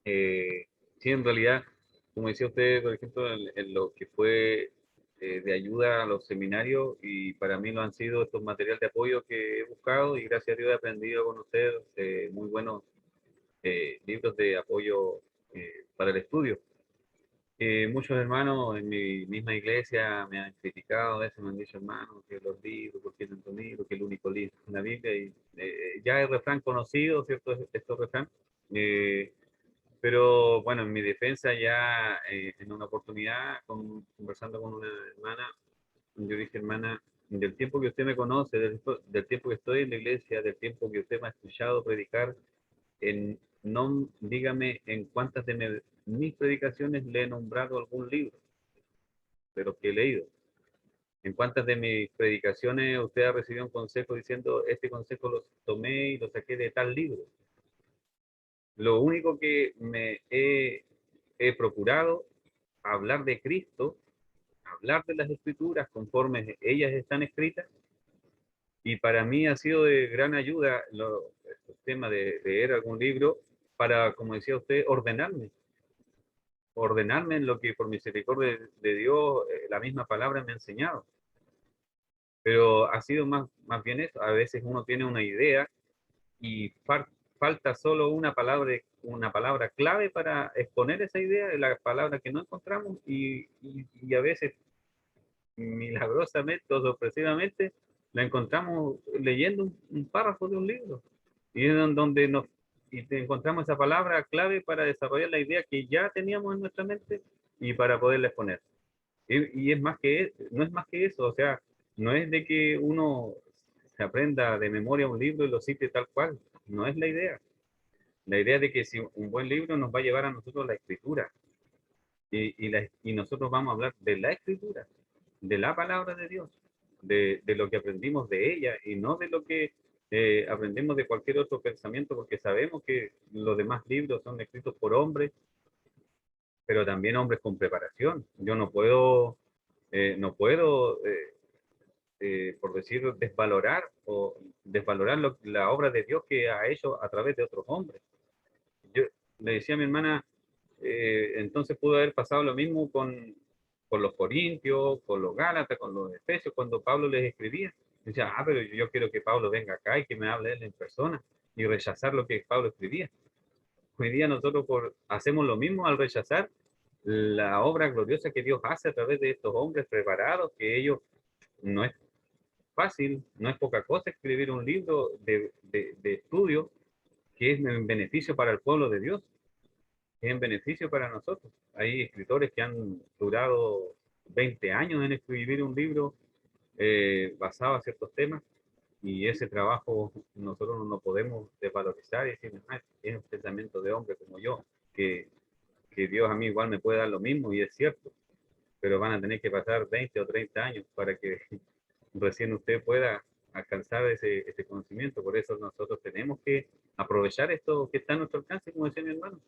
Sí, en realidad, como decía usted, por ejemplo, en lo que fue de ayuda a los seminarios, y para mí lo han sido estos materiales de apoyo que he buscado, y gracias a Dios he aprendido con usted muy buenos libros de apoyo para el estudio. Muchos hermanos en mi misma iglesia me han criticado, a veces me han dicho, hermano, que los libros, porque tantos libros, que el único libro es la Biblia, y ya es refrán conocido, ¿cierto? Estos refrán. Eh, pero bueno, en mi defensa ya en una oportunidad, conversando con una hermana, yo dije, hermana, del tiempo que usted me conoce, del tiempo que estoy en la iglesia, del tiempo que usted me ha escuchado predicar, no dígame en cuántas de mis predicaciones le he nombrado algún libro, pero que he leído. En cuántas de mis predicaciones usted ha recibido un consejo diciendo, este consejo lo tomé y lo saqué de tal libro. Lo único que he procurado hablar de Cristo, hablar de las escrituras conforme ellas están escritas, y para mí ha sido de gran ayuda el tema de leer algún libro para, como decía usted, ordenarme en lo que por misericordia de Dios la misma palabra me ha enseñado. Pero ha sido más bien eso. A veces uno tiene una idea y falta solo una palabra clave para exponer esa idea, la palabra que no encontramos, y a veces milagrosamente o sorpresivamente la encontramos leyendo un párrafo de un libro. Y es donde encontramos esa palabra clave para desarrollar la idea que ya teníamos en nuestra mente y para poderla exponer. Y es no es más que eso, o sea, no es de que uno se aprenda de memoria un libro y lo cite tal cual, no es la idea. La idea es de que si un buen libro nos va a llevar a nosotros la escritura, y nosotros vamos a hablar de la escritura, de la palabra de Dios, de lo que aprendimos de ella y no de lo que aprendemos de cualquier otro pensamiento, porque sabemos que los demás libros son escritos por hombres, pero también hombres con preparación. Yo no puedo, por decir, desvalorar la obra de Dios que ha hecho a través de otros hombres. Yo le decía a mi hermana, entonces pudo haber pasado lo mismo con los corintios, con los gálatas, con los efesios, cuando Pablo les escribía. Decía, pero yo quiero que Pablo venga acá y que me hable él en persona, y rechazar lo que Pablo escribía. Hoy día nosotros hacemos lo mismo al rechazar la obra gloriosa que Dios hace a través de estos hombres preparados, que ellos no es fácil, no es poca cosa escribir un libro de estudio que es en beneficio para el pueblo de Dios, que es en beneficio para nosotros. Hay escritores que han durado 20 años en escribir un libro basado en ciertos temas, y ese trabajo nosotros no lo podemos desvalorizar y decir, es un pensamiento de hombre como yo, que Dios a mí igual me puede dar lo mismo, y es cierto, pero van a tener que pasar 20 o 30 años para que recién usted pueda alcanzar ese conocimiento. Por eso nosotros tenemos que aprovechar esto que está a nuestro alcance, como decía mi hermano.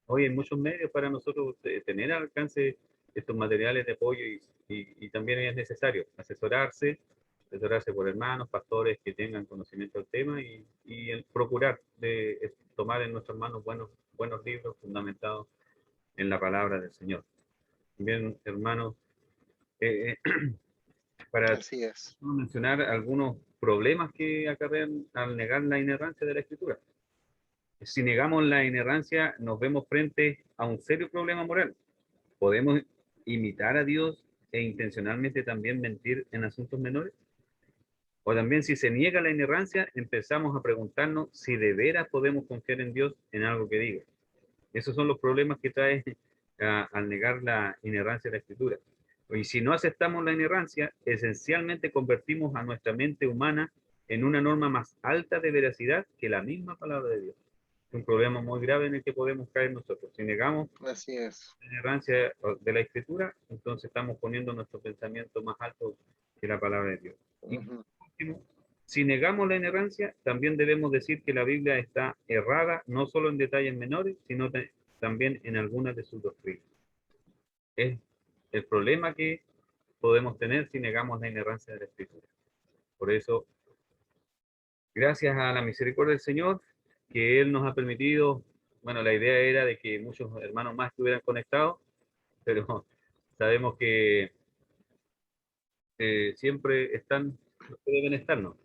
Hoy hay muchos medios para nosotros tener al alcance estos materiales de apoyo, y también es necesario asesorarse por hermanos, pastores que tengan conocimiento del tema, y el procurar de tomar en nuestras manos buenos libros fundamentados en la palabra del Señor. Bien, hermanos, para Así es. mencionar algunos problemas que acarrean al negar la inerrancia de la Escritura. Si negamos la inerrancia, nos vemos frente a un serio problema moral. ¿Podemos imitar a Dios e intencionalmente también mentir en asuntos menores? O también, si se niega la inerrancia, empezamos a preguntarnos si de veras podemos confiar en Dios en algo que diga. Esos son los problemas que trae al negar la inerrancia de la Escritura. Y si no aceptamos la inerrancia, esencialmente convertimos a nuestra mente humana en una norma más alta de veracidad que la misma palabra de Dios. Es un problema muy grave en el que podemos caer nosotros. Si negamos Así es. la inerrancia de la Escritura, entonces estamos poniendo nuestro pensamiento más alto que la palabra de Dios. Y por último, si negamos la inerrancia, también debemos decir que la Biblia está errada, no solo en detalles menores, sino también en algunas de sus doctrinas. Es el problema que podemos tener si negamos la inerrancia de la Escritura. Por eso, gracias a la misericordia del Señor, que Él nos ha permitido, bueno, la idea era de que muchos hermanos más estuvieran conectados, pero sabemos que siempre están los que deben estar, ¿no?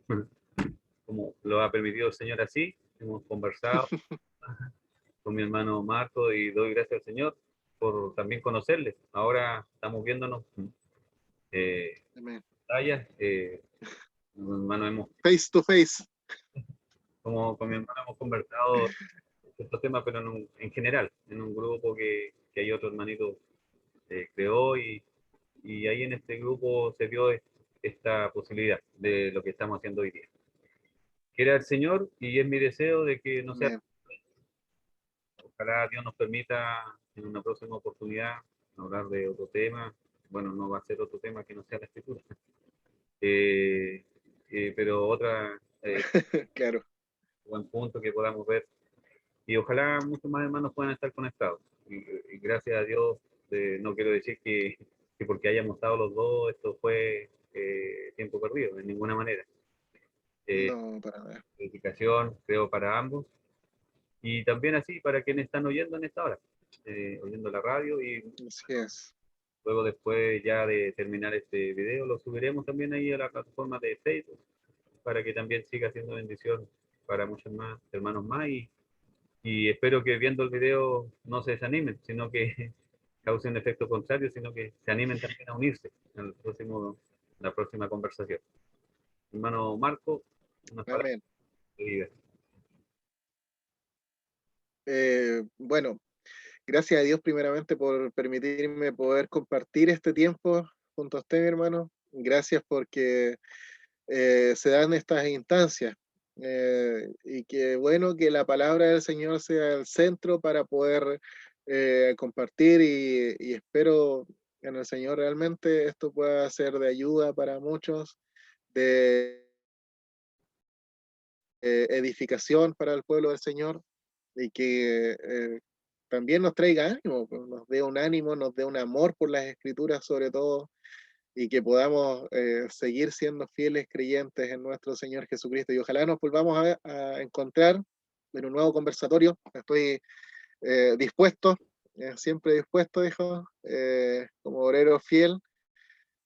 Como lo ha permitido el Señor así. Hemos conversado con mi hermano Marco, y doy gracias al Señor por también conocerle. Ahora estamos viéndonos Amén. tallas, hermano, Face to face. como con mi hermano hemos conversado estos temas, pero en general, en un grupo que hay otro hermanito creó, y ahí en este grupo se dio esta posibilidad de lo que estamos haciendo hoy día. Quiera el Señor, y es mi deseo de que no sea. Amén. Ojalá Dios nos permita en una próxima oportunidad hablar de otro tema. Bueno, no va a ser otro tema que no sea la Escritura, pero otra Claro. buen punto que podamos ver. Y ojalá muchos más hermanos puedan estar conectados. Y gracias a Dios, no quiero decir que porque hayamos estado los dos, esto fue tiempo perdido, de ninguna manera. No, para nada. Edificación, creo, para ambos. Y también así para quienes están oyendo en esta hora, oyendo la radio, y Así es. Luego después ya de terminar este video lo subiremos también ahí a la plataforma de Facebook para que también siga siendo bendición para muchos más hermanos más y espero que viendo el video no se desanimen, sino que causen efecto contrario, sino que se animen también a unirse en la próxima conversación. Hermano Marco, unas palabras Amén. de vida. Bueno, gracias a Dios primeramente por permitirme poder compartir este tiempo junto a usted, mi hermano. Gracias porque se dan estas instancias. Y que bueno que la palabra del Señor sea el centro para poder compartir y espero en el Señor realmente esto pueda ser de ayuda para muchos, de edificación para el pueblo del Señor y que también nos traiga ánimo, pues, nos dé un ánimo, nos dé un amor por las escrituras sobre todo y que podamos seguir siendo fieles creyentes en nuestro Señor Jesucristo. Y ojalá nos volvamos a encontrar en un nuevo conversatorio. Estoy dispuesto, siempre dispuesto, dijo, como obrero fiel.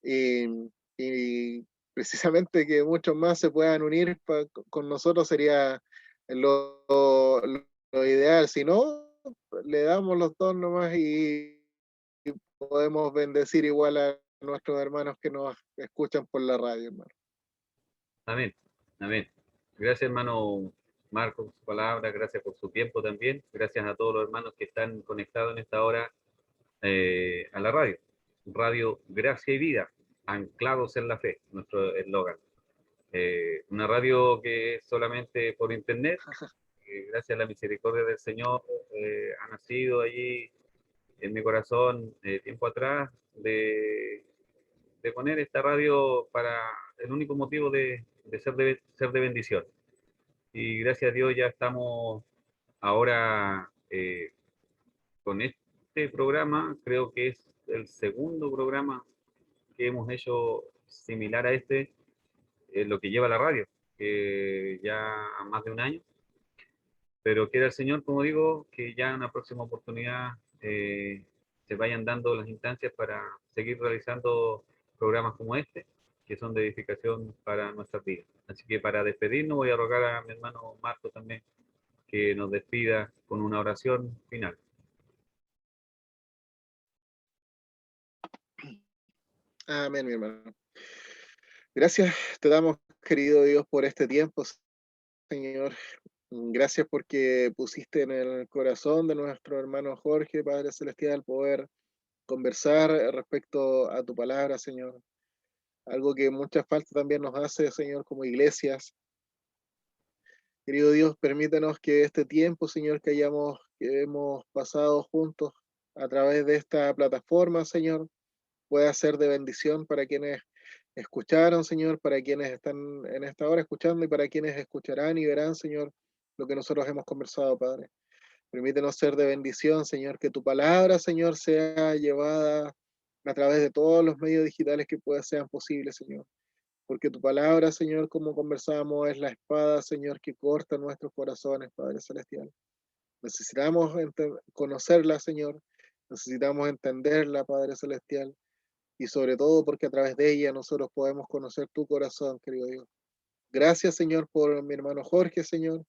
Y, y precisamente que muchos más se puedan unir con nosotros sería lo ideal. Si no, le damos los dos nomás y podemos bendecir igual a nuestros hermanos que nos escuchan por la radio, hermano. Amén, amén. Gracias, hermano Marco, por su palabra, gracias por su tiempo también. Gracias a todos los hermanos que están conectados en esta hora a la radio. Radio Gracia y Vida, anclados en la fe, nuestro eslogan. Una radio que es solamente por internet, gracias a la misericordia del Señor, ha nacido allí en mi corazón tiempo atrás de poner esta radio para el único motivo de ser de bendición. Y gracias a Dios ya estamos ahora con este programa, creo que es el segundo programa que hemos hecho similar a este, lo que lleva la radio, que ya más de un año. Pero quiera el Señor, como digo, que ya en la próxima oportunidad se vayan dando las instancias para seguir realizando programas como este, que son de edificación para nuestras vidas. Así que para despedirnos voy a rogar a mi hermano Marco también que nos despida con una oración final. Amén, mi hermano. Gracias te damos, querido Dios, por este tiempo, Señor. Gracias porque pusiste en el corazón de nuestro hermano Jorge, Padre Celestial, poder conversar respecto a tu palabra, Señor. Algo que mucha falta también nos hace, Señor, como iglesias. Querido Dios, permítanos que este tiempo, Señor, que hemos pasado juntos a través de esta plataforma, Señor, pueda ser de bendición para quienes escucharon, Señor, para quienes están en esta hora escuchando y para quienes escucharán y verán, Señor, lo que nosotros hemos conversado, Padre. Permítenos ser de bendición, Señor, que tu palabra, Señor, sea llevada a través de todos los medios digitales que sean posibles, Señor. Porque tu palabra, Señor, como conversábamos, es la espada, Señor, que corta nuestros corazones, Padre Celestial. Necesitamos conocerla, Señor. Necesitamos entenderla, Padre Celestial. Y sobre todo porque a través de ella nosotros podemos conocer tu corazón, querido Dios. Gracias, Señor, por mi hermano Jorge, Señor.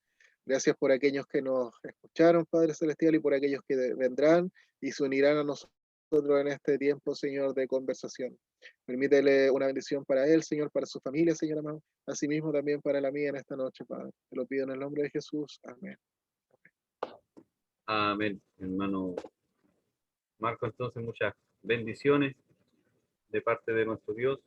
Gracias por aquellos que nos escucharon, Padre Celestial, y por aquellos que vendrán y se unirán a nosotros en este tiempo, Señor, de conversación. Permítele una bendición para él, Señor, para su familia, Señor amado. Asimismo también para la mía en esta noche, Padre. Te lo pido en el nombre de Jesús. Amén. Amén, hermano Marco. Entonces, muchas bendiciones de parte de nuestro Dios